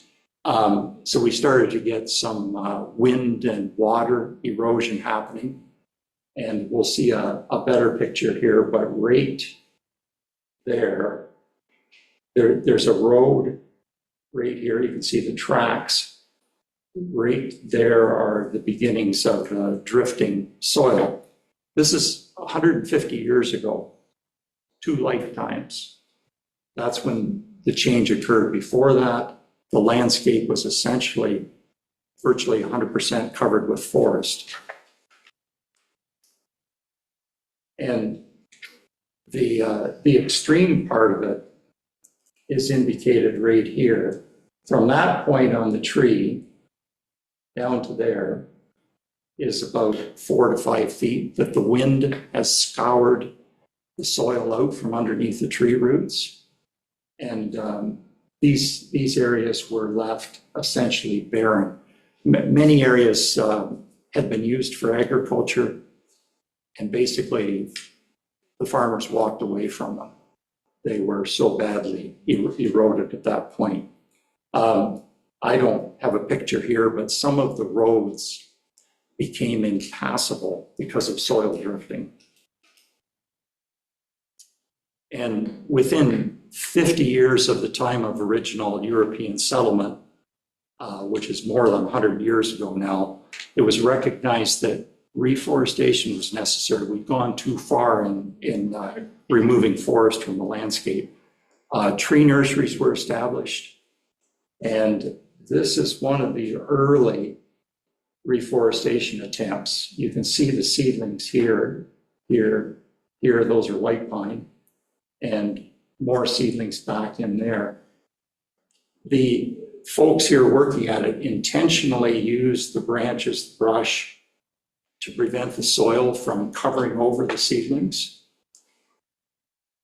So we started to get some wind and water erosion happening. And we'll see a better picture here, but right there's a road right here. You can see the tracks. Right there are the beginnings of drifting soil. This is 150 years ago, 2 lifetimes. That's when the change occurred. Before that, the landscape was essentially virtually 100% covered with forest. And the extreme part of it is indicated right here. From that point on the tree down to there is about 4 to 5 feet that the wind has scoured the soil out from underneath the tree roots. And these areas were left essentially barren. Many areas had been used for agriculture, and basically the farmers walked away from them. They were so badly eroded at that point. I don't have a picture here, but some of the roads became impassable because of soil drifting. And within 50 years of the time of original European settlement, which is more than 100 years ago now, it was recognized that reforestation was necessary. We'd gone too far in removing forest from the landscape. Tree nurseries were established, and this is one of the early reforestation attempts. You can see the seedlings here, those are white pine, and more seedlings back in there. the folks here working at it intentionally use the branches, the brush, to prevent the soil from covering over the seedlings.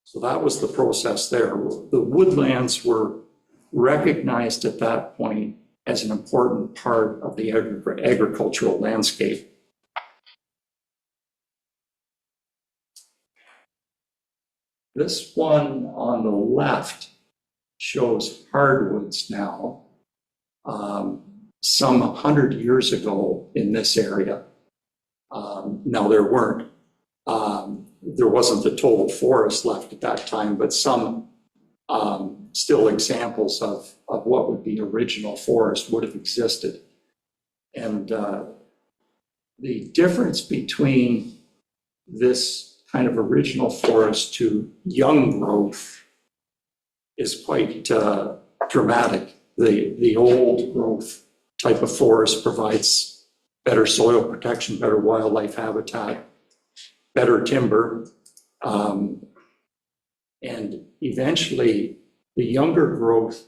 So that was the process there. The woodlands were recognized at that point as an important part of the agricultural landscape. This one on the left shows hardwoods now, some 100 years ago in this area. Now there wasn't the total forest left at that time, but some still examples of what would be original forest would have existed. And the difference between this kind of original forest to young growth is quite dramatic. The old growth type of forest provides better soil protection, better wildlife habitat, better timber. And eventually the younger growth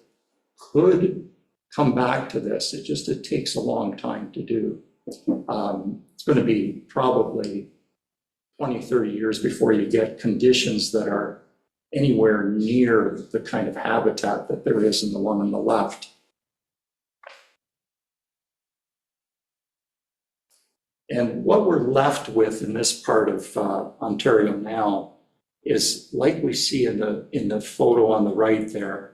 could come back to this. It takes a long time to do. It's going to be probably 20, 30 years before you get conditions that are anywhere near the kind of habitat that there is in the one on the left. And what we're left with in this part of Ontario now is, like we see in the photo on the right there,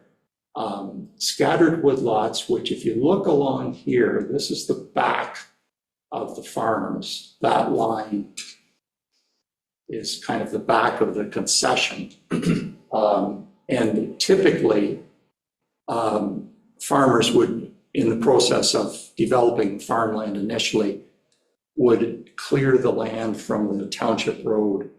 scattered woodlots, which if you look along here, this is the back of the farms. That line is kind of the back of the concession. And typically, farmers would, in the process of developing farmland initially, would clear the land from the township road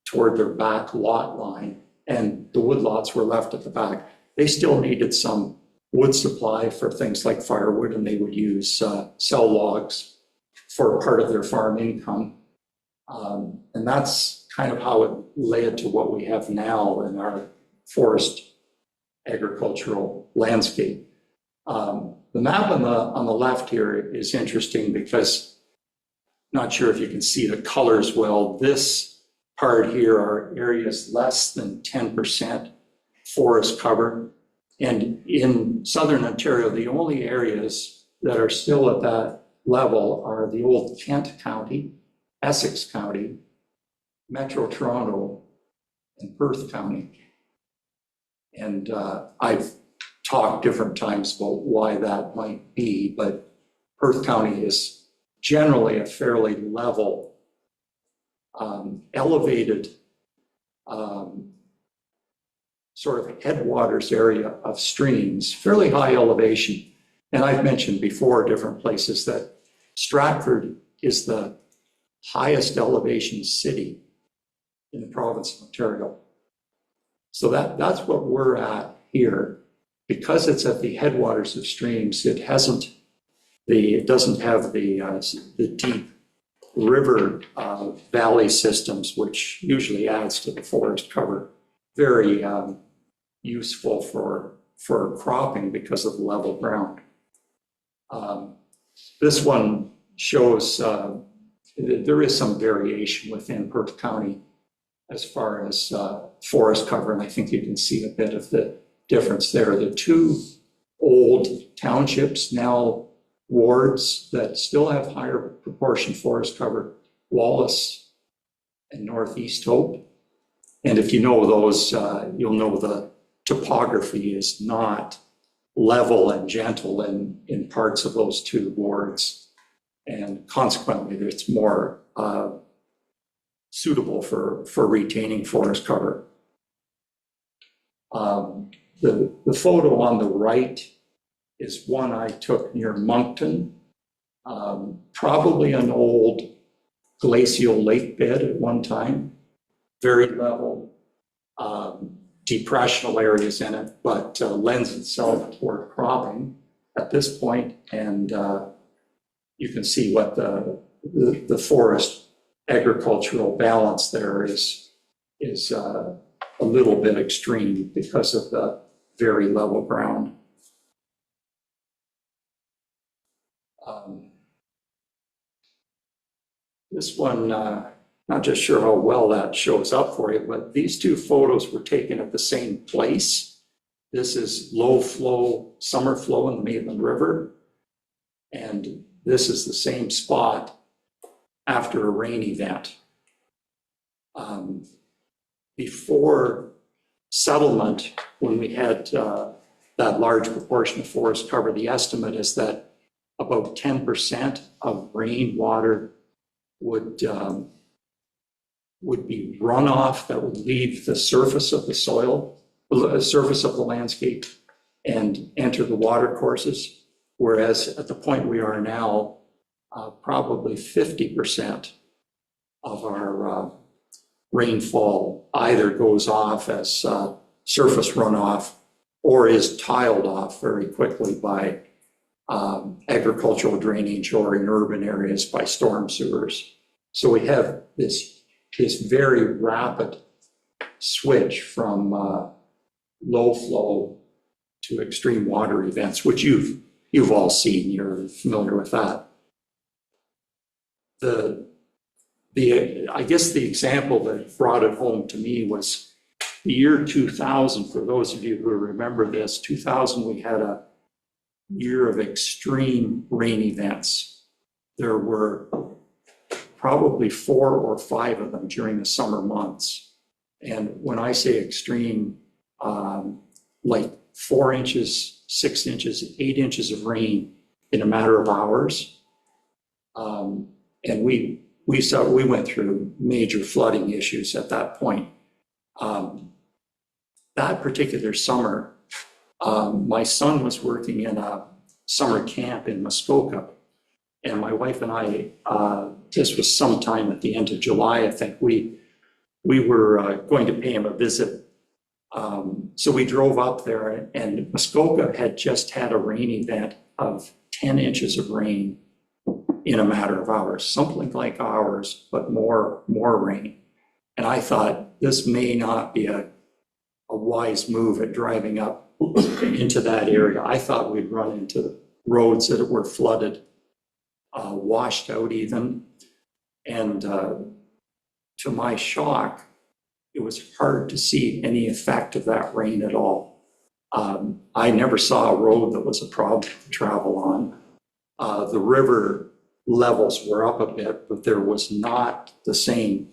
toward their back lot line, and the woodlots were left at the back. They still needed some wood supply for things like firewood, and they would use cell logs for part of their farm income. And that's kind of how it led to what we have now in our forest agricultural landscape. The map on the left here is interesting because, not sure if you can see the colors well, this part here are areas less than 10% forest cover. And in Southern Ontario, the only areas that are still at that level are the old Kent County, Essex County, Metro Toronto, and Perth County. And I've talked different times about why that might be, but Perth County is generally a fairly level, elevated sort of headwaters area of streams, fairly high elevation. And I've mentioned before different places that Stratford is the highest elevation city in the province of Ontario. So that's what we're at here. Because it's at the headwaters of streams, it doesn't have the deep river valley systems, which usually adds to the forest cover. Very useful for cropping because of the level ground. This one shows there is some variation within Perth County as far as forest cover, and I think you can see a bit of the difference there. The two old townships, now wards, that still have higher proportion forest cover, Wallace and Northeast Hope. And if you know those, you'll know the topography is not level and gentle in parts of those two wards. And consequently, it's more suitable for retaining forest cover. The photo on the right is one I took near Moncton, probably an old glacial lake bed at one time, very level, depressional areas in it, but lends itself toward cropping at this point. And you can see what the forest agricultural balance there is a little bit extreme because of the very level ground. Um, This one, not just sure how well that shows up for you, but these two photos were taken at the same place. This is low flow, summer flow in the Maitland River. And this is the same spot after a rain event. Before settlement, when we had that large proportion of forest cover, the estimate is that about 10% of rainwater would be runoff that would leave the surface of the soil, the surface of the landscape, and enter the water courses. Whereas at the point we are now, probably 50% of our rainfall either goes off as surface runoff or is tiled off very quickly by agricultural drainage or in urban areas by storm sewers. So we have this very rapid switch from low flow to extreme water events, which you've all seen, you're familiar with that. I guess the example that brought it home to me was the year 2000. For those of you who remember this, 2000, we had a year of extreme rain events. There were probably 4 or 5 of them during the summer months. And when I say extreme, like 4 inches, 6 inches, 8 inches of rain in a matter of hours. And we went through major flooding issues at that point. That particular summer, my son was working in a summer camp in Muskoka, and my wife and I, this was sometime at the end of July, I think, we were going to pay him a visit. So we drove up there, and Muskoka had just had a rain event of 10 inches of rain in a matter of hours, something like ours, but more rain. And I thought this may not be a wise move at driving up into that area. I thought we'd run into roads that were flooded, washed out even. And to my shock, it was hard to see any effect of that rain at all. I never saw a road that was a problem to travel on. The river levels were up a bit, but there was not the same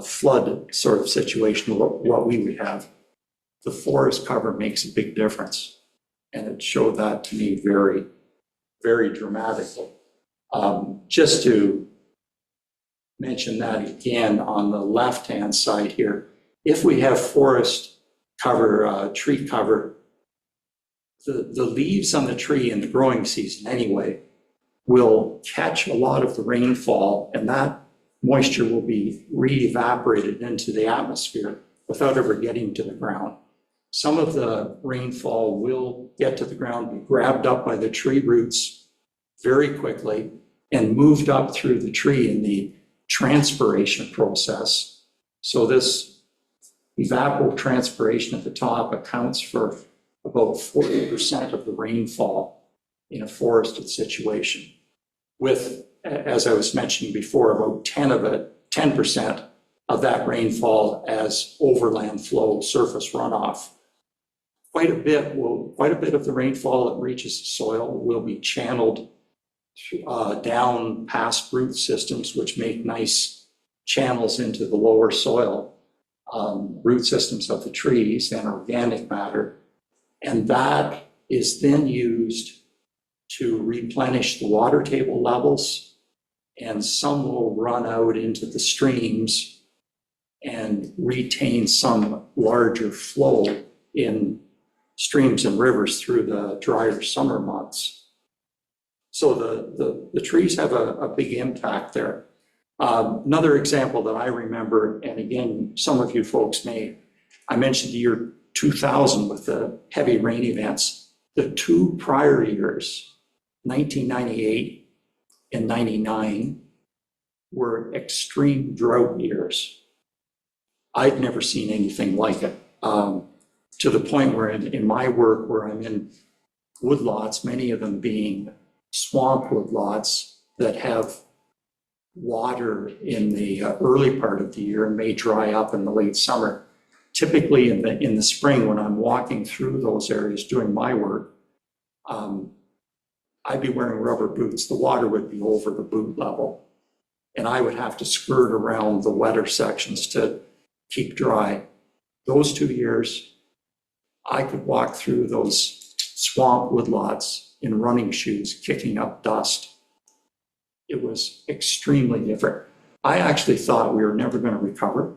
flood sort of situation what we would have. The forest cover makes a big difference, and it showed that to me very, very dramatically. Just to mention that again, on the left-hand side here, if we have forest cover, tree cover, the leaves on the tree in the growing season anyway will catch a lot of the rainfall, and that moisture will be re-evaporated into the atmosphere without ever getting to the ground. Some of the rainfall will get to the ground, be grabbed up by the tree roots very quickly and moved up through the tree in the transpiration process. So this evapotranspiration at the top accounts for about 40% of the rainfall in a forested situation, with, as I was mentioning before, about 10% of that rainfall as overland flow, surface runoff. Quite a bit of the rainfall that reaches the soil will be channeled down past root systems, which make nice channels into the lower soil, root systems of the trees and organic matter. And that is then used to replenish the water table levels, and some will run out into the streams and retain some larger flow in streams and rivers through the drier summer months. So the trees have a big impact there. Another example that I remember, and again, some of you folks I mentioned the year 2000 with the heavy rain events. The 2 prior years, 1998 and 99, were extreme drought years. I'd never seen anything like it, to the point where in my work, where I'm in woodlots, many of them being swamp woodlots that have water in the early part of the year and may dry up in the late summer. Typically in the spring, when I'm walking through those areas doing my work, I'd be wearing rubber boots. The water would be over the boot level. And I would have to skirt around the wetter sections to keep dry. Those 2 years, I could walk through those swamp woodlots in running shoes, kicking up dust. It was extremely different. I actually thought we were never going to recover.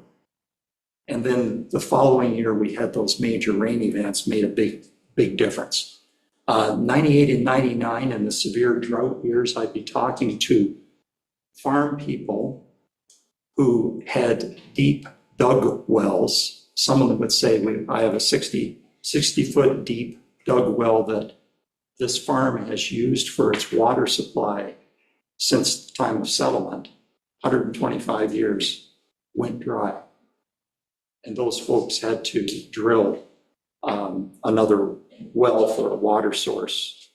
And then the following year, we had those major rain events, made a big difference. 98 and 99 and the severe drought years, I'd be talking to farm people who had deep dug wells. Some of them would say, I have a 60-foot deep dug well that this farm has used for its water supply since the time of settlement. 125 years went dry. And those folks had to drill another well for a water source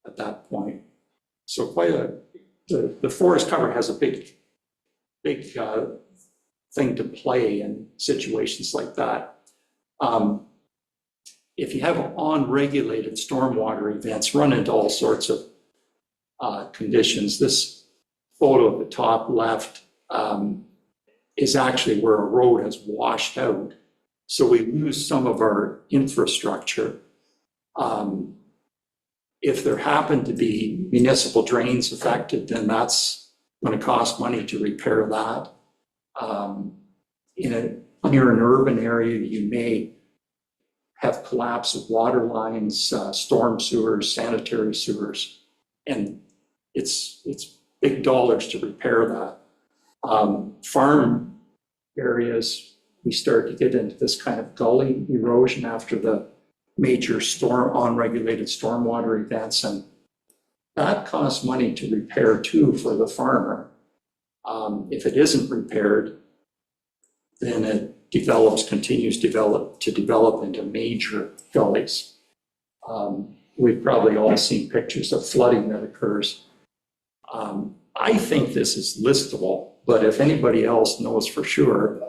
at that point. So the forest cover has a big thing to play in situations like that. If you have unregulated stormwater events, run into all sorts of conditions. This photo at the top left is actually where a road has washed out. So we lose some of our infrastructure. If there happen to be municipal drains affected, then that's going to cost money to repair that. Near an urban area, you may have collapse of water lines, storm sewers, sanitary sewers, and it's big dollars to repair that. Farm areas, we start to get into this kind of gully erosion after the major unregulated stormwater events, and that costs money to repair too for the farmer. If it isn't repaired, then it continues to develop into major gullies. We've probably all seen pictures of flooding that occurs. I think this is listable, but if anybody else knows for sure.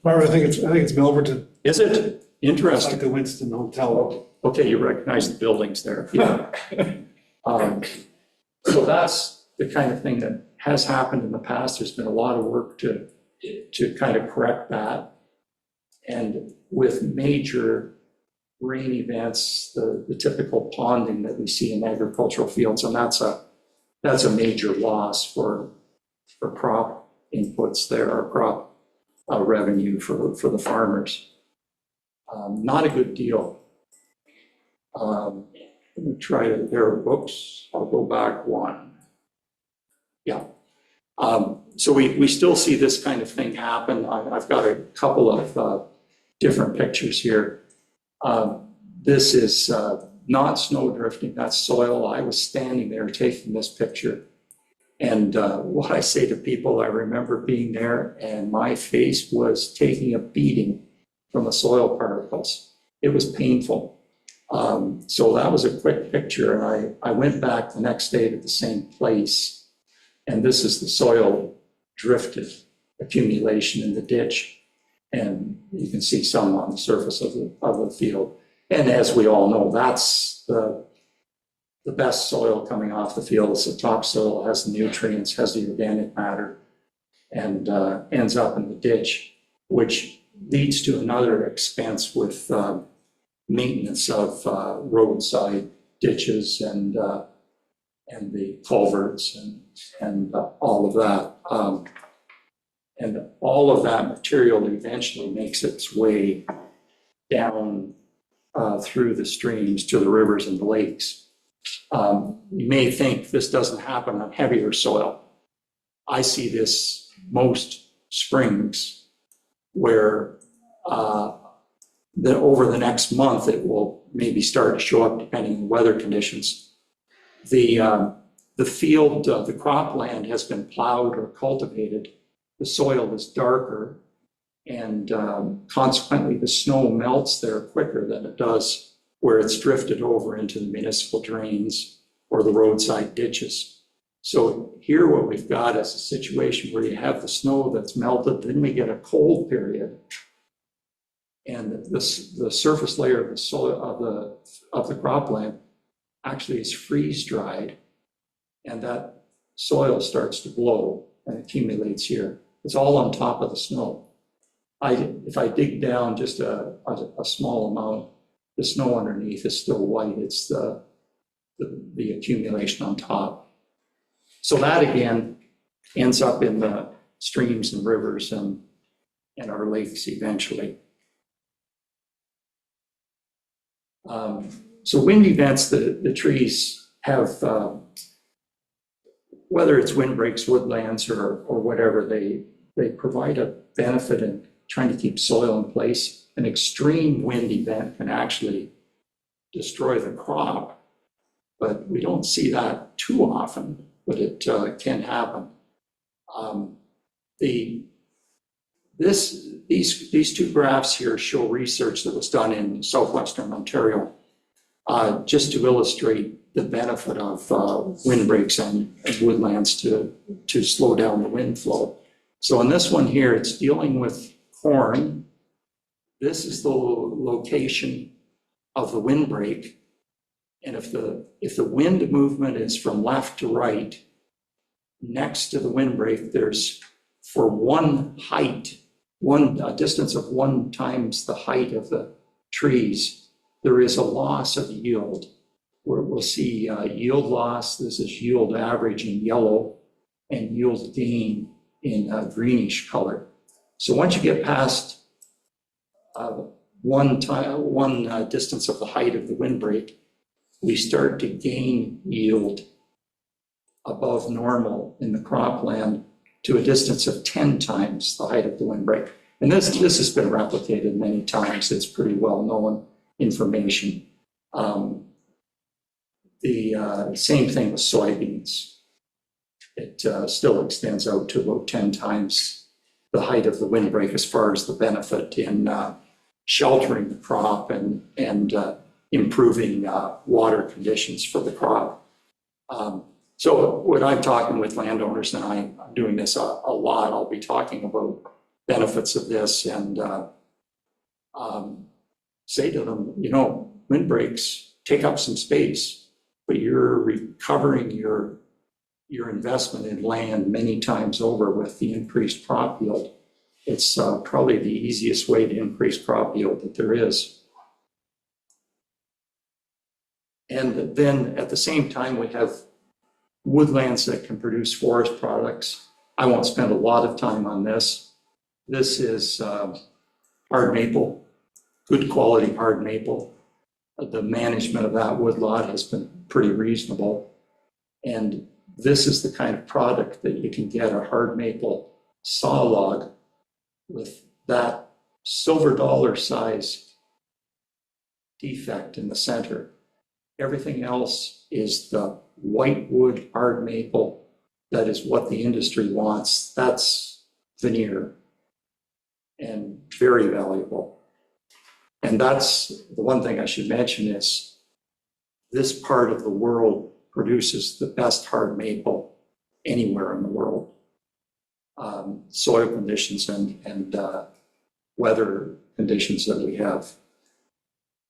Marvin, I think it's Milverton. Is it? Interesting. Like the Winston Hotel. Okay, you recognize the buildings there. Yeah. So that's the kind of thing that has happened in the past. There's been a lot of work to kind of correct that. And with major rain events, the typical ponding that we see in agricultural fields, and that's a major loss for crop inputs there, or crop revenue for the farmers. Not a good deal. Let me try to, whoops, I'll go back one. Yeah. So we still see this kind of thing happen. I've got a couple of different pictures here. This is not snow drifting, that's soil. I was standing there taking this picture. And what I say to people, I remember being there and my face was taking a beating from the soil particles. It was painful. So that was a quick picture. And I went back the next day to the same place. And this is the soil drifted accumulation in the ditch. And you can see some on the surface of the field. And as we all know, that's the best soil coming off the field. It's the topsoil, has the nutrients, has the organic matter, and ends up in the ditch, which leads to another expense with maintenance of roadside ditches and the culverts and all of that. And all of that material eventually makes its way down through the streams to the rivers and the lakes. You may think this doesn't happen on heavier soil. I see this most springs where over the next month it will maybe start to show up depending on weather conditions. The field, the cropland has been plowed or cultivated. The soil is darker, and consequently the snow melts there quicker than it does where it's drifted over into the municipal drains or the roadside ditches. So here what we've got is a situation where you have the snow that's melted, then we get a cold period. And the surface layer of the soil of the cropland actually is freeze dried, and that soil starts to blow and accumulates here. It's all on top of the snow. If I dig down just a small amount, the snow underneath is still white. It's the accumulation on top. So that again ends up in the streams and rivers and our lakes eventually. So wind events, the trees have, whether it's windbreaks, woodlands, or whatever, they provide a benefit in trying to keep soil in place. An extreme wind event can actually destroy the crop, but we don't see that too often, but it can happen. These two graphs here show research that was done in southwestern Ontario, just to illustrate the benefit of windbreaks and woodlands to slow down the wind flow. So in this one here, it's dealing with corn. This is the location of the windbreak. And if the wind movement is from left to right, next to the windbreak, there's for a distance of 1 times the height of the trees, there is a loss of yield. Where we'll see yield loss. This is yield average in yellow, and yield gain in greenish color. So once you get past one distance of the height of the windbreak, we start to gain yield above normal in the cropland to a distance of 10 times the height of the windbreak. And this has been replicated many times. It's pretty well known information. The same thing with soybeans. It still extends out to about 10 times the height of the windbreak as far as the benefit in sheltering the crop and improving water conditions for the crop. So when I'm talking with landowners, and I'm doing this a lot, I'll be talking about benefits of this and say to them, windbreaks take up some space, but you're recovering your investment in land many times over with the increased crop yield. It's probably the easiest way to increase crop yield that there is. And then at the same time, we have woodlands that can produce forest products. I won't spend a lot of time on this. This is hard maple, good quality hard maple. The management of that woodlot has been pretty reasonable. And this is the kind of product that you can get, a hard maple saw log with that silver dollar size defect in the center. Everything else is the white wood hard maple. That is what the industry wants. That's veneer and very valuable. And that's the one thing I should mention is this part of the world produces the best hard maple anywhere in the world. Soil conditions and weather conditions that we have.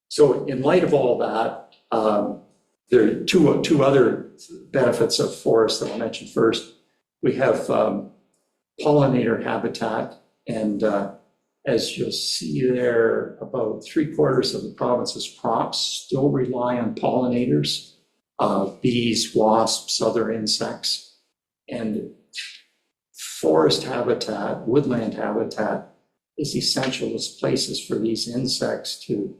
So in light of all that, there are two other benefits of forests that I'll mention first. We have pollinator habitat, and as you'll see there, about 3/4 of the province's crops still rely on pollinators, bees, wasps, other insects. And forest habitat, woodland habitat is essential as places for these insects to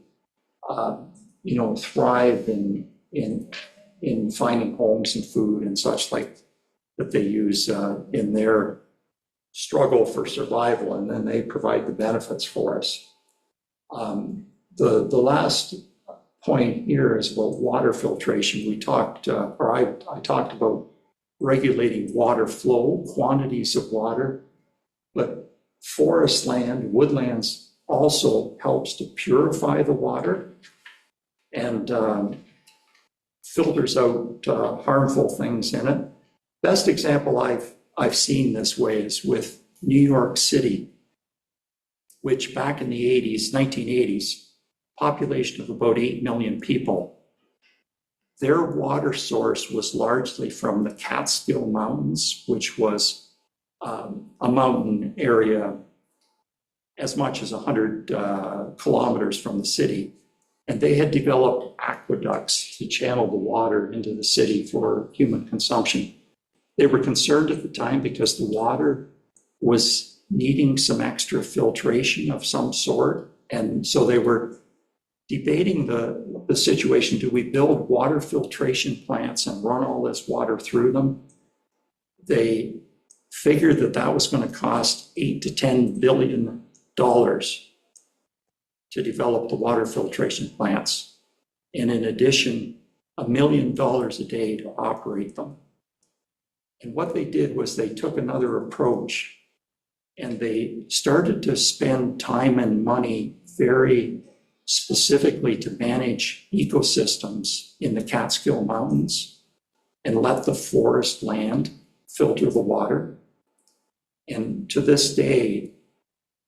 thrive in finding homes and food and such like that they use in their struggle for survival, and then they provide the benefits for us. The last point here is about water filtration. We talked, I talked about regulating water flow, quantities of water, but forest land, woodlands also helps to purify the water. And filters out harmful things in it. Best example I've seen this way is with New York City, which back in the 80s, 1980s, population of about 8 million people. Their water source was largely from the Catskill Mountains, which was a mountain area as much as 100 kilometers from the city. And they had developed aqueducts to channel the water into the city for human consumption. They were concerned at the time because the water was needing some extra filtration of some sort. And so they were debating the situation. Do we build water filtration plants and run all this water through them? They figured that that was going to cost $8 to $10 billion to develop the water filtration plants. And in addition, $1 million a day to operate them. And what they did was they took another approach and they started to spend time and money very specifically to manage ecosystems in the Catskill Mountains and let the forest land filter the water. And to this day,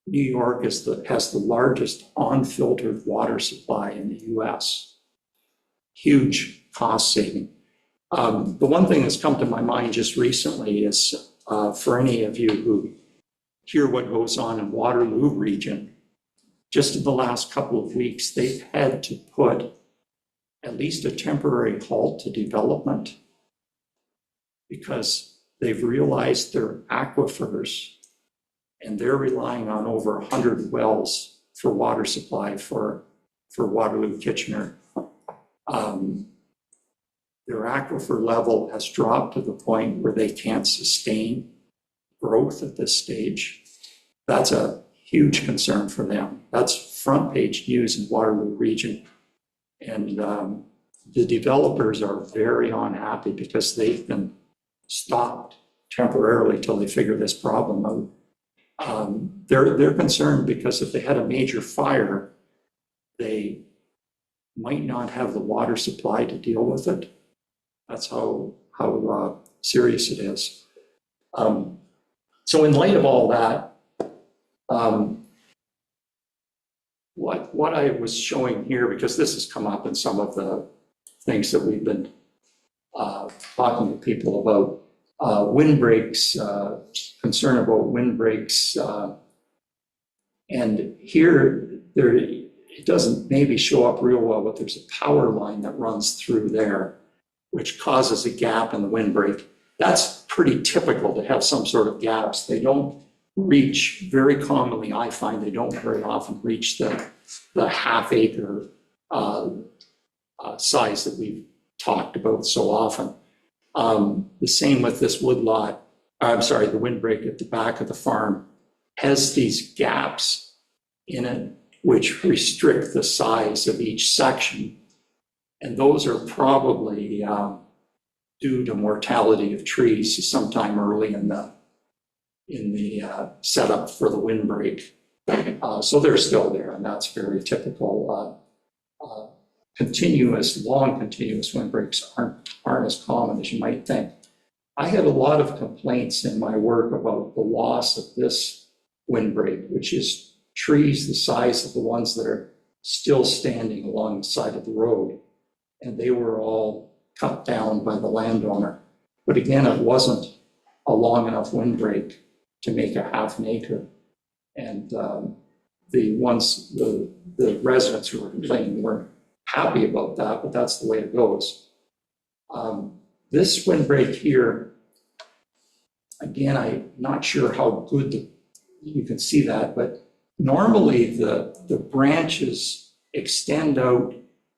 New York has the largest unfiltered water supply in the US. Huge cost saving. The one thing that's come to my mind just recently is for any of you who hear what goes on in Waterloo region, just in the last couple of weeks, they've had to put at least a temporary halt to development because they've realized their aquifers and they're relying on over 100 wells for water supply for Waterloo Kitchener. Their aquifer level has dropped to the point where they can't sustain growth at this stage. That's a huge concern for them. That's front page news in Waterloo region. And the developers are very unhappy because they've been stopped temporarily till they figure this problem out. They're concerned because if they had a major fire, they might not have the water supply to deal with it. That's how serious it is. So in light of all that, what I was showing here, because this has come up in some of the things that we've been talking to people about, windbreaks, concern about windbreaks, and here it doesn't maybe show up real well, but there's a power line that runs through there, which causes a gap in the windbreak. That's pretty typical to have some sort of gaps. They don't reach, very commonly I find they don't very often reach the half acre size that we've talked about so often. The same with this woodlot, the windbreak at the back of the farm has these gaps in it which restrict the size of each section. And those are probably due to mortality of trees sometime early in the setup for the windbreak. So they're still there, and that's very typical. Long continuous windbreaks aren't as common as you might think. I had a lot of complaints in my work about the loss of this windbreak, which is trees the size of the ones that are still standing along the side of the road. And they were all cut down by the landowner. But again, it wasn't a long enough windbreak to make a half an acre. And the residents who were complaining weren't happy about that, but that's the way it goes. This windbreak here, again, I'm not sure how good you can see that, but normally the branches extend out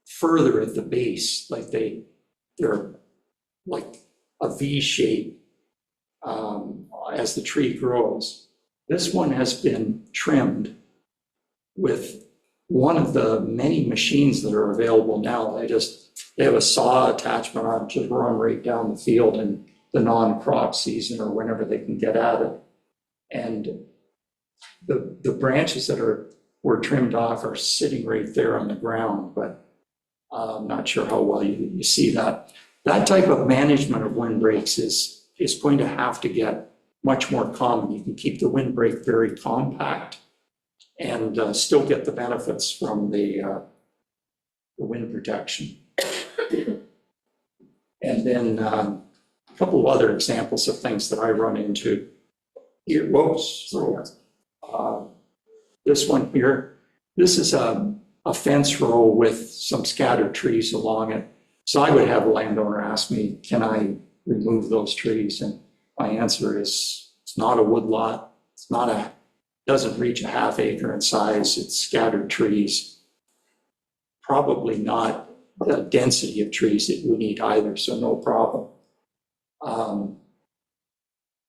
further at the base, like they're like a V shape as the tree grows. This one has been trimmed with one of the many machines that are available now. They have a saw attachment on to run right down the field in the non-crop season or whenever they can get at it. And the branches that were trimmed off are sitting right there on the ground, but I'm not sure how well you see that. That type of management of windbreaks is going to have to get much more common. You can keep the windbreak very compact and still get the benefits from the wind protection. And then a couple of other examples of things that I run into. Here, whoops, sorry. This one here, this is a fence row with some scattered trees along it. So I would have a landowner ask me, can I remove those trees? And my answer is, it's not a wood lot. It's not doesn't reach a half acre in size. It's scattered trees. Probably not the density of trees that we need either, so no problem.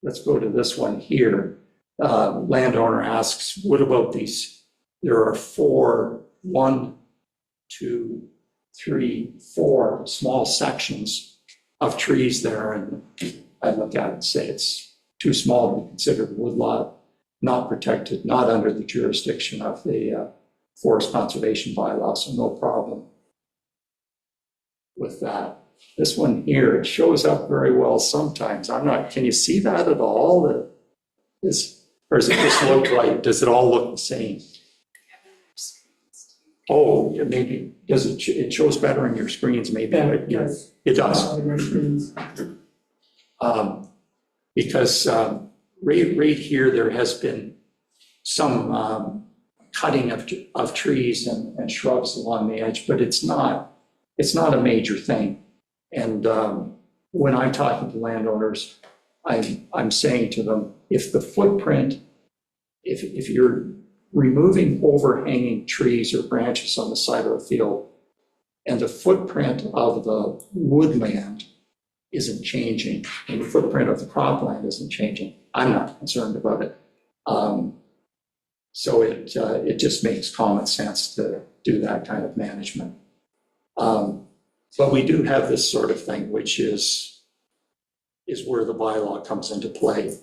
Let's go to this one here. Landowner asks, what about these? There are 4 small sections of trees there, and I look at it and say it's too small to be considered a wood lot, not protected, not under the jurisdiction of the forest conservation bylaw, so no problem with that. This one here, it shows up very well sometimes. Can you see that at all? Or does it just look like, does it all look the same? Oh, yeah, maybe, it shows better in your screens maybe, Yeah, but yes, it does. Because right here, there has been some cutting of trees and shrubs along the edge, but it's not a major thing. And when I'm talking to landowners, I'm saying to them, if the footprint, if you're removing overhanging trees or branches on the side of the field, and the footprint of the woodland isn't changing, and the footprint of the cropland isn't changing, I'm not concerned about it. So it just makes common sense to do that kind of management. But we do have this sort of thing, which is where the bylaw comes into play,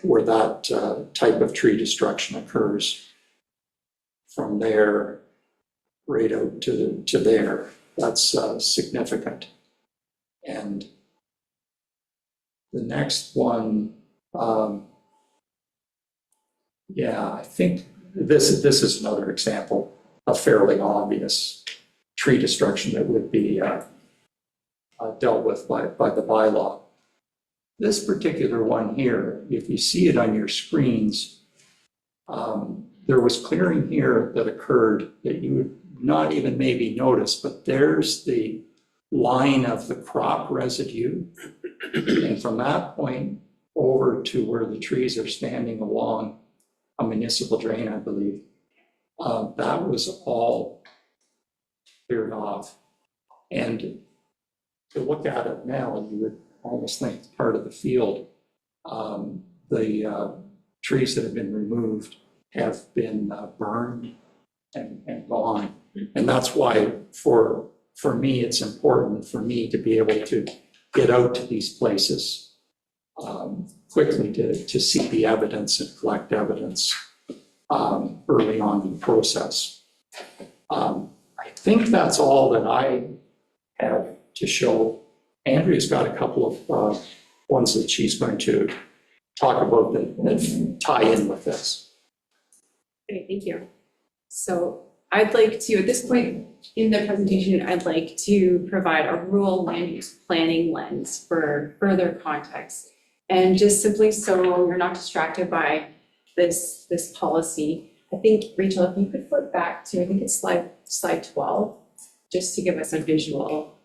where that type of tree destruction occurs from there right out to there. That's significant. And the next one, I think this is another example of fairly obvious tree destruction that would be dealt with by the bylaw. This particular one here, if you see it on your screens, there was clearing here that occurred that you would not even maybe notice, but there's the line of the crop residue. And from that point over to where the trees are standing along a municipal drain, I believe, that was all cleared off. And to look at it now, you would almost think it's part of the field. The trees that have been removed have been burned and gone. And that's why for me, it's important for me to be able to get out to these places quickly to see the evidence and collect evidence early on in the process. I think that's all that I have to show. Andrea's got a couple of ones that she's going to talk about that tie in with this. Great, thank you. So I'd like to, at this point in the presentation, I'd like to provide a rural land use planning lens for further context. And just simply so you're not distracted by this policy, I think, Rachel, if you could flip back to, I think it's slide 12, just to give us a visual,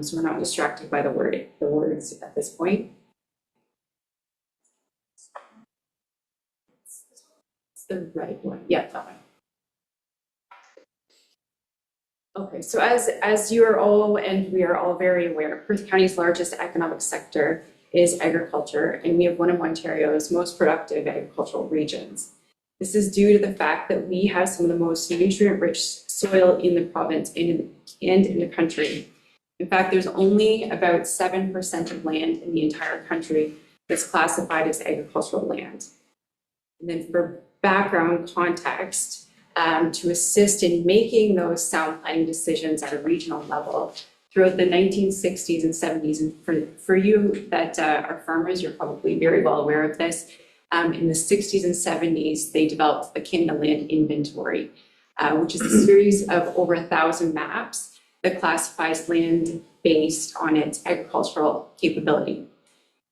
so we're not distracted by the words at this point. It's the right one. Yeah, that one. Okay, so as you are all, and we are all very aware, Perth County's largest economic sector is agriculture, and we have one of Ontario's most productive agricultural regions. This is due to the fact that we have some of the most nutrient-rich soil in the province and in the country. In fact, there's only about 7% of land in the entire country that's classified as agricultural land. And then for background context, to assist in making those sound planning decisions at a regional level throughout the 1960s and 70s. And for you that are farmers, you're probably very well aware of this. In the 60s and 70s, they developed the Canada Land Inventory, which is a series of over 1,000 maps that classifies land based on its agricultural capability.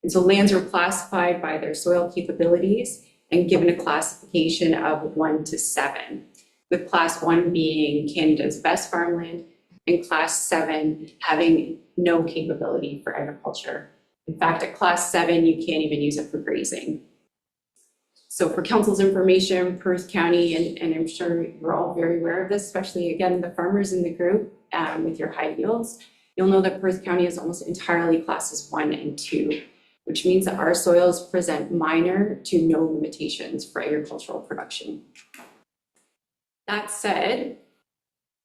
And so lands are classified by their soil capabilities and given a classification of 1 to 7, with class 1 being Canada's best farmland and class 7 having no capability for agriculture. In fact, at class 7, you can't even use it for grazing. So for council's information, Perth County, and I'm sure you're all very aware of this, especially again, the farmers in the group with your high yields, you'll know that Perth County is almost entirely classes 1 and 2, which means that our soils present minor to no limitations for agricultural production. That said,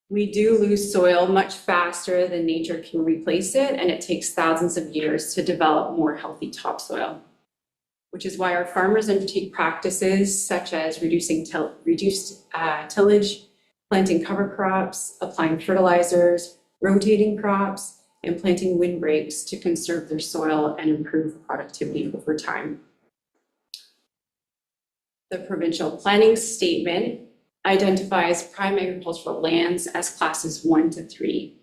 we do lose soil much faster than nature can replace it, and it takes thousands of years to develop more healthy topsoil, which is why our farmers undertake practices such as reducing tillage, planting cover crops, applying fertilizers, rotating crops, and planting windbreaks to conserve their soil and improve productivity over time. The provincial planning statement identifies prime agricultural lands as classes 1 to 3.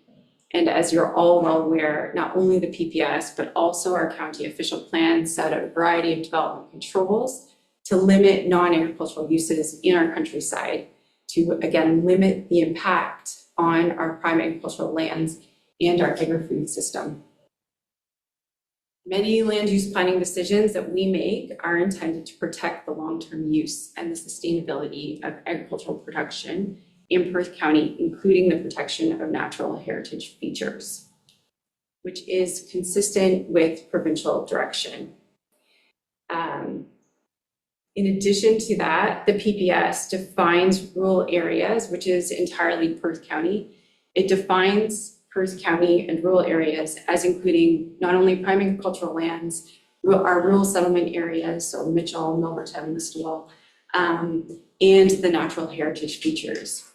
And as you're all well aware, not only the PPS, but also our county official plans set out a variety of development controls to limit non-agricultural uses in our countryside to, again, limit the impact on our prime agricultural lands and our agri-food system. Many land use planning decisions that we make are intended to protect the long-term use and the sustainability of agricultural production in Perth County, including the protection of natural heritage features, which is consistent with provincial direction. In addition to that, the PPS defines rural areas, which is entirely Perth County. It defines Perth County and rural areas as including not only prime agricultural lands, our rural settlement areas, so Mitchell, Milverton, Listowel, and the natural heritage features.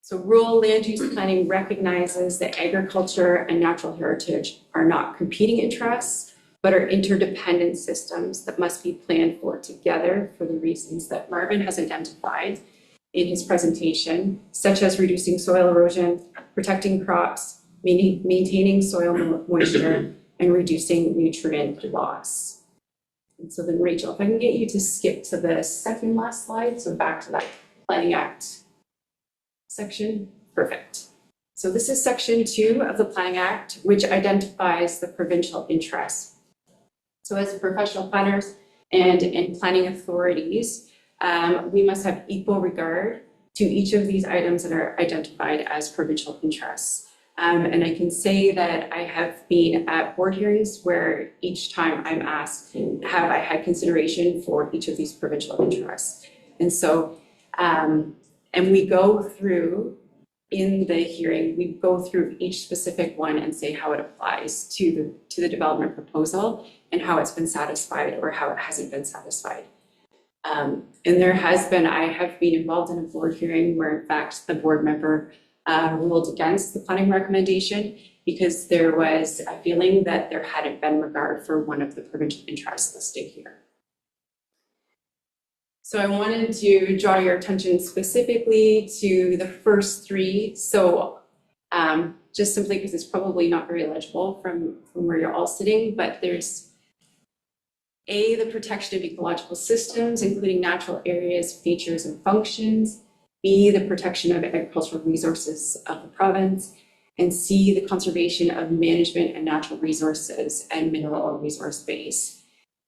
So rural land use planning recognizes that agriculture and natural heritage are not competing interests, but are interdependent systems that must be planned for together for the reasons that Marvin has identified in his presentation, such as reducing soil erosion, protecting crops, maintaining soil moisture, and reducing nutrient loss. And so then Rachel, if I can get you to skip to the second last slide, so back to that Planning Act section, perfect. So this is section 2 of the Planning Act, which identifies the provincial interests. So as professional planners and planning authorities, we must have equal regard to each of these items that are identified as provincial interests. And I can say that I have been at board hearings where each time I'm asked, have I had consideration for each of these provincial interests? And so, and we go through, in the hearing, we go through each specific one and say how it applies to the development proposal and how it's been satisfied or how it hasn't been satisfied. And there has been, I have been involved in a board hearing where in fact the board member ruled against the planning recommendation because there was a feeling that there hadn't been regard for one of the provincial interests listed here. So I wanted to draw your attention specifically to the first 3. So just simply because it's probably not very legible from where you're all sitting, but there's A, the protection of ecological systems, including natural areas, features, and functions. B, the protection of agricultural resources of the province. And C, the conservation of management and natural resources and mineral resource base.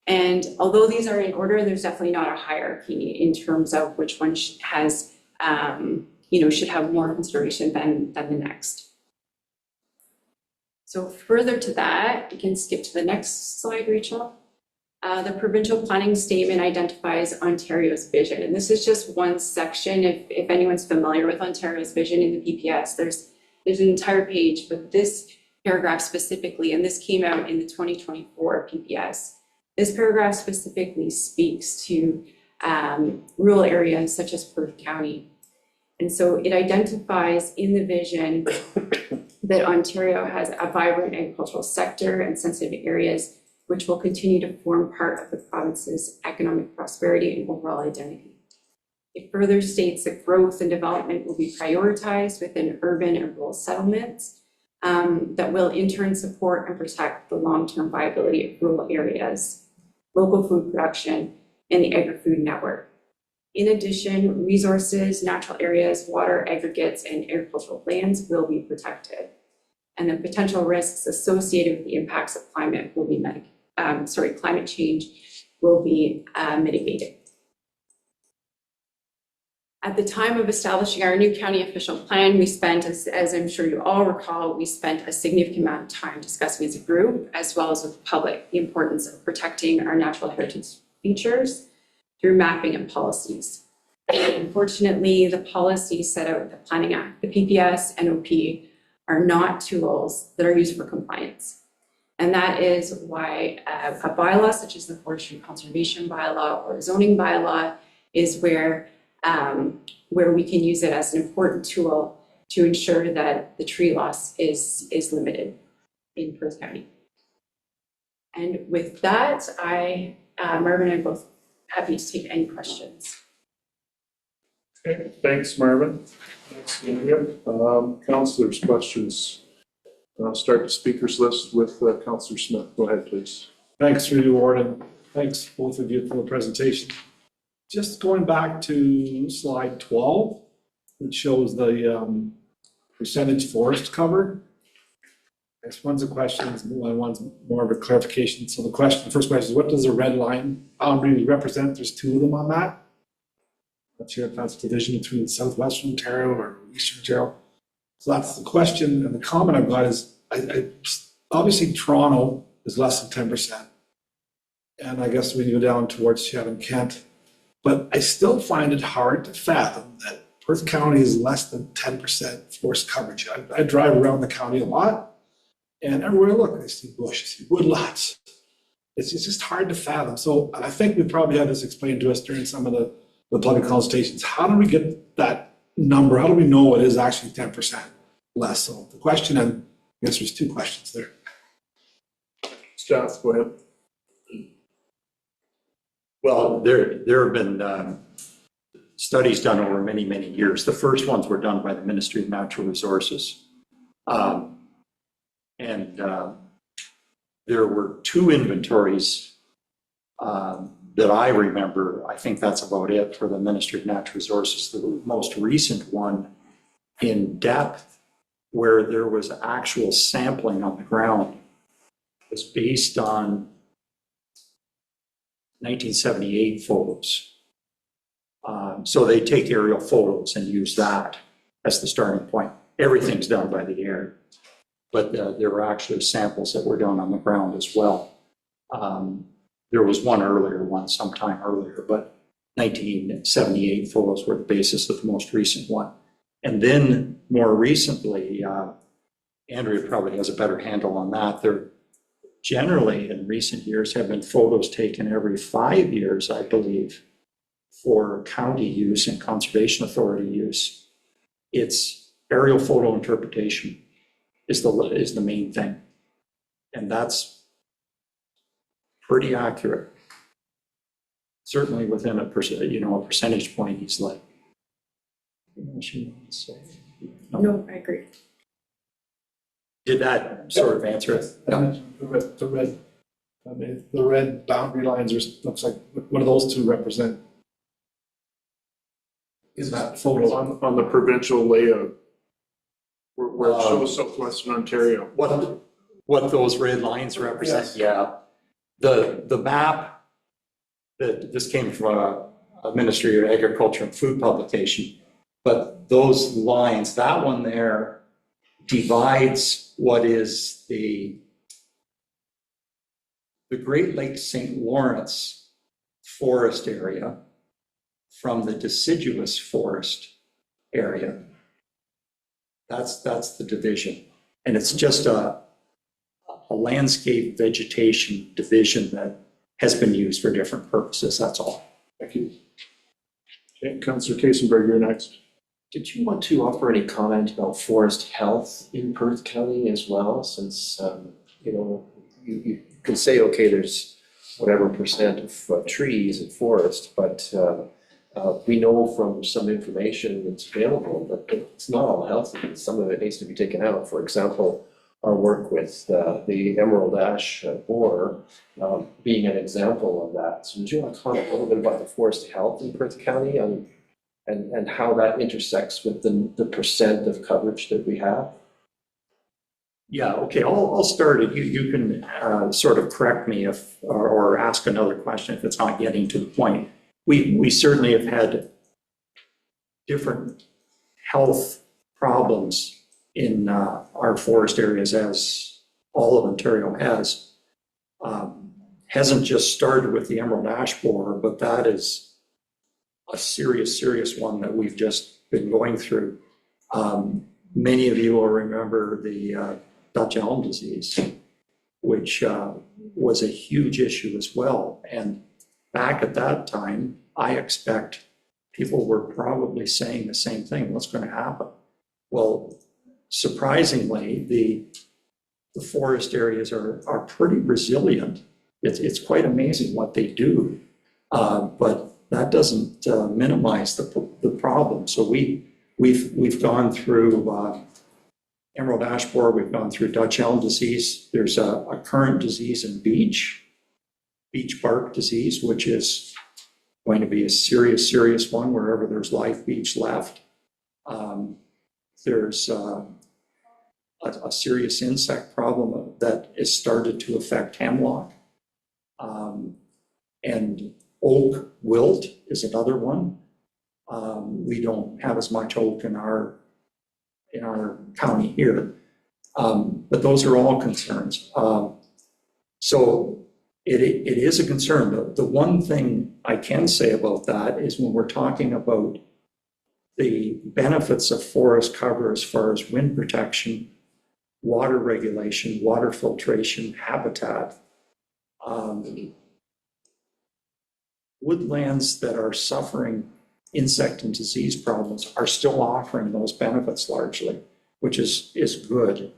And although these are in order, there's definitely not a hierarchy in terms of which one has, should have more consideration than the next. So further to that, we can skip to the next slide, Rachel. The provincial planning statement identifies Ontario's vision. And this is just one section. If anyone's familiar with Ontario's vision in the PPS, there's an entire page, but this paragraph specifically, and this came out in the 2024 PPS, this paragraph specifically speaks to rural areas such as Perth County. And so it identifies in the vision that Ontario has a vibrant agricultural sector and sensitive areas which will continue to form part of the province's economic prosperity and overall identity. It further states that growth and development will be prioritized within urban and rural settlements that will in turn support and protect the long-term viability of rural areas, local food production, and the agri-food network. In addition, resources, natural areas, water, aggregates, and agricultural lands will be protected. And the potential risks associated with the impacts of climate will be climate change will be mitigated. At the time of establishing our new county official plan, we spent, as I'm sure you all recall, we spent a significant amount of time discussing as a group, as well as with the public, the importance of protecting our natural heritage features through mapping and policies. Unfortunately, the policies set out in the Planning Act, the PPS, NOP, are not tools that are used for compliance. And that is why a bylaw such as the Forestry Conservation Bylaw or zoning bylaw is where we can use it as an important tool to ensure that the tree loss is limited in Perth County. And with that, Marvin and I are both happy to take any questions. Okay, thanks, Marvin. Thanks, Andrea. Councillors, questions? I'll start the speakers list with Councillor Smith. Go ahead, please. Thanks for you, Warden. Thanks both of you for the presentation. Just going back to slide 12, which shows the percentage forest cover. I guess one's a question, one's more of a clarification. So the first question is, what does the red line boundary represent? There's two of them on that. Not sure if that's division between southwestern Ontario or eastern Ontario. So that's the question, and the comment I've got is, obviously Toronto is less than 10%. And I guess when you go down towards Chev Kent, but I still find it hard to fathom that Perth County is less than 10% forest coverage. I drive around the county a lot, and everywhere I look, I see bush, I see woodlots. It's just hard to fathom. So I think we probably had this explained to us during some of the public consultations. How do we get that number? How do we know it is actually 10% less? So the question, and I guess there's two questions there. Staff, go ahead. Well, there have been studies done over many, many years. The first ones were done by the Ministry of Natural Resources. And there were two inventories that I remember. I think that's about it for the Ministry of Natural Resources. The most recent one in depth, where there was actual sampling on the ground, was based on 1978 photos. So they take aerial photos and use that as the starting point. Everything's done by the air, but there were actually samples that were done on the ground as well. There was one sometime earlier, but 1978 photos were the basis of the most recent one. And then more recently, Andrea probably has a better handle on that. There generally in recent years have been photos taken every 5 years, I believe, for county use and conservation authority use. It's aerial photo interpretation is the main thing. And that's pretty accurate. Certainly within a percentage point, he's like, No, I agree. Did that sort of answer it? Yeah. The red boundary lines looks like, what do those two represent? In that photo. On the provincial layout, where it shows southwestern Ontario. What those red lines represent? Yes. Yeah. The map, this came from a Ministry of Agriculture and Food publication, but those lines, that one there divides what is the Great Lakes St. Lawrence forest area from the deciduous forest area. That's the division. And it's just a landscape vegetation division that has been used for different purposes, that's all. Thank you. Okay, Councillor Kasenberg, you're next. Did you want to offer any comment about forest health in Perth County as well, since, you can say, okay, there's whatever percent of trees and forest, but we know from some information that's available that it's not all healthy. Some of it needs to be taken out. For example, our work with the emerald ash borer being an example of that. So would you want to comment a little bit about the forest health in Perth County and how that intersects with the percent of coverage that we have? Yeah, okay, I'll start it. You can sort of correct me if, or ask another question if it's not getting to the point. We certainly have had different health problems in our forest areas, as all of Ontario has. Hasn't just started with the emerald ash borer, but that is a serious one that we've just been going through. Many of you will remember the Dutch elm disease, which was a huge issue as well. And back at that time, I expect people were probably saying the same thing, what's going to happen? Well, surprisingly, the forest areas are pretty resilient. It's quite amazing what they do, but that doesn't minimize the problem. So we've gone through emerald ash borer, we've gone through Dutch elm disease. There's a current disease in beech bark disease, which is going to be a serious one wherever there's live beech left. There's a serious insect problem that has started to affect hemlock. And oak wilt is another one. We don't have as much oak in our county here, but those are all concerns. So it is a concern. The one thing I can say about that is when we're talking about the benefits of forest cover as far as wind protection, water regulation, water filtration, habitat, woodlands that are suffering insect and disease problems are still offering those benefits largely, which is good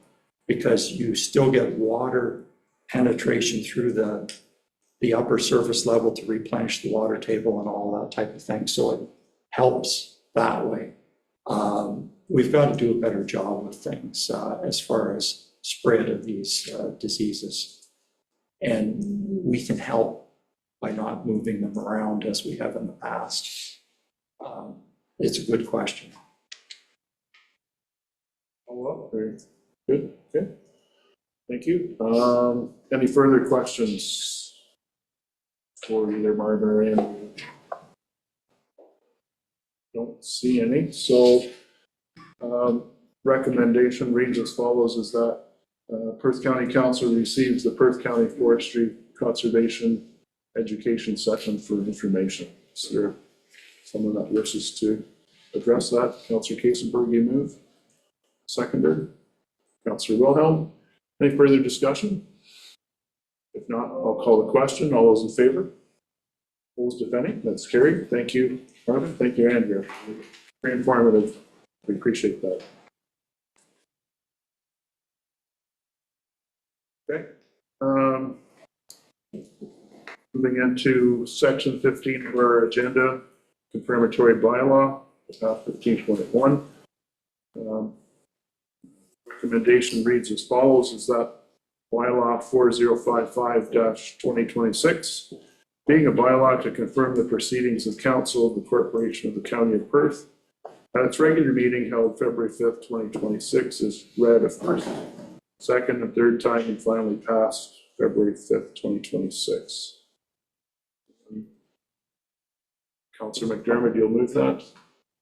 because you still get water penetration through the upper surface level to replenish the water table and all that type of thing. So it helps that way. We've got to do a better job with things as far as spread of these diseases. And we can help by not moving them around as we have in the past. It's a good question. Follow up, very good, okay. Thank you. Any further questions for either Marvin or Andrew? Don't see any, so recommendation reads as follows, is that Perth County Council receives the Perth County Forestry Conservation Education session for information. Is there someone that wishes to address that? Councillor Kasenberg, you move. Seconder. Councillor Wilhelm. Any further discussion? If not, I'll call the question. All those in favor? Opposed, if any? That's carried. Thank you, Marvin. Thank you, Andrea. Very informative. We appreciate that. Okay. Moving into section 15 of our agenda, confirmatory bylaw, 15.1. Recommendation reads as follows, is that bylaw 4055-2026, being a bylaw to confirm the proceedings of council of the corporation of the county of Perth at its regular meeting held February 5th, 2026 is read a first, second, and third time and finally passed February 5th, 2026. Councillor McDermott, you'll move that.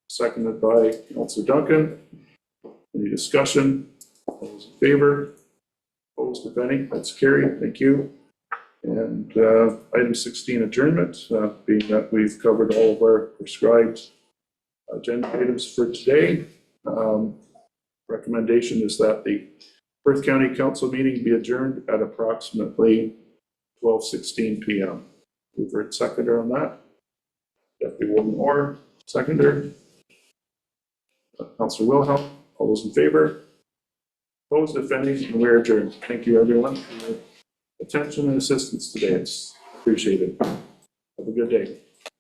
Seconded by Councillor Duncan. Any discussion? All those in favor? Opposed, if any? That's carried. Thank you. And item 16, adjournment, being that we've covered all of our prescribed agenda items for today. Recommendation is that the Perth County Council meeting be adjourned at approximately 12:16 p.m. Mover and seconder on that. Deputy Warden Orr, Seconder. Councilor Wilhelm, all those in favor? Opposed, if any, and we're adjourned. Thank you, everyone, for your attention and assistance today. It's appreciated. Have a good day.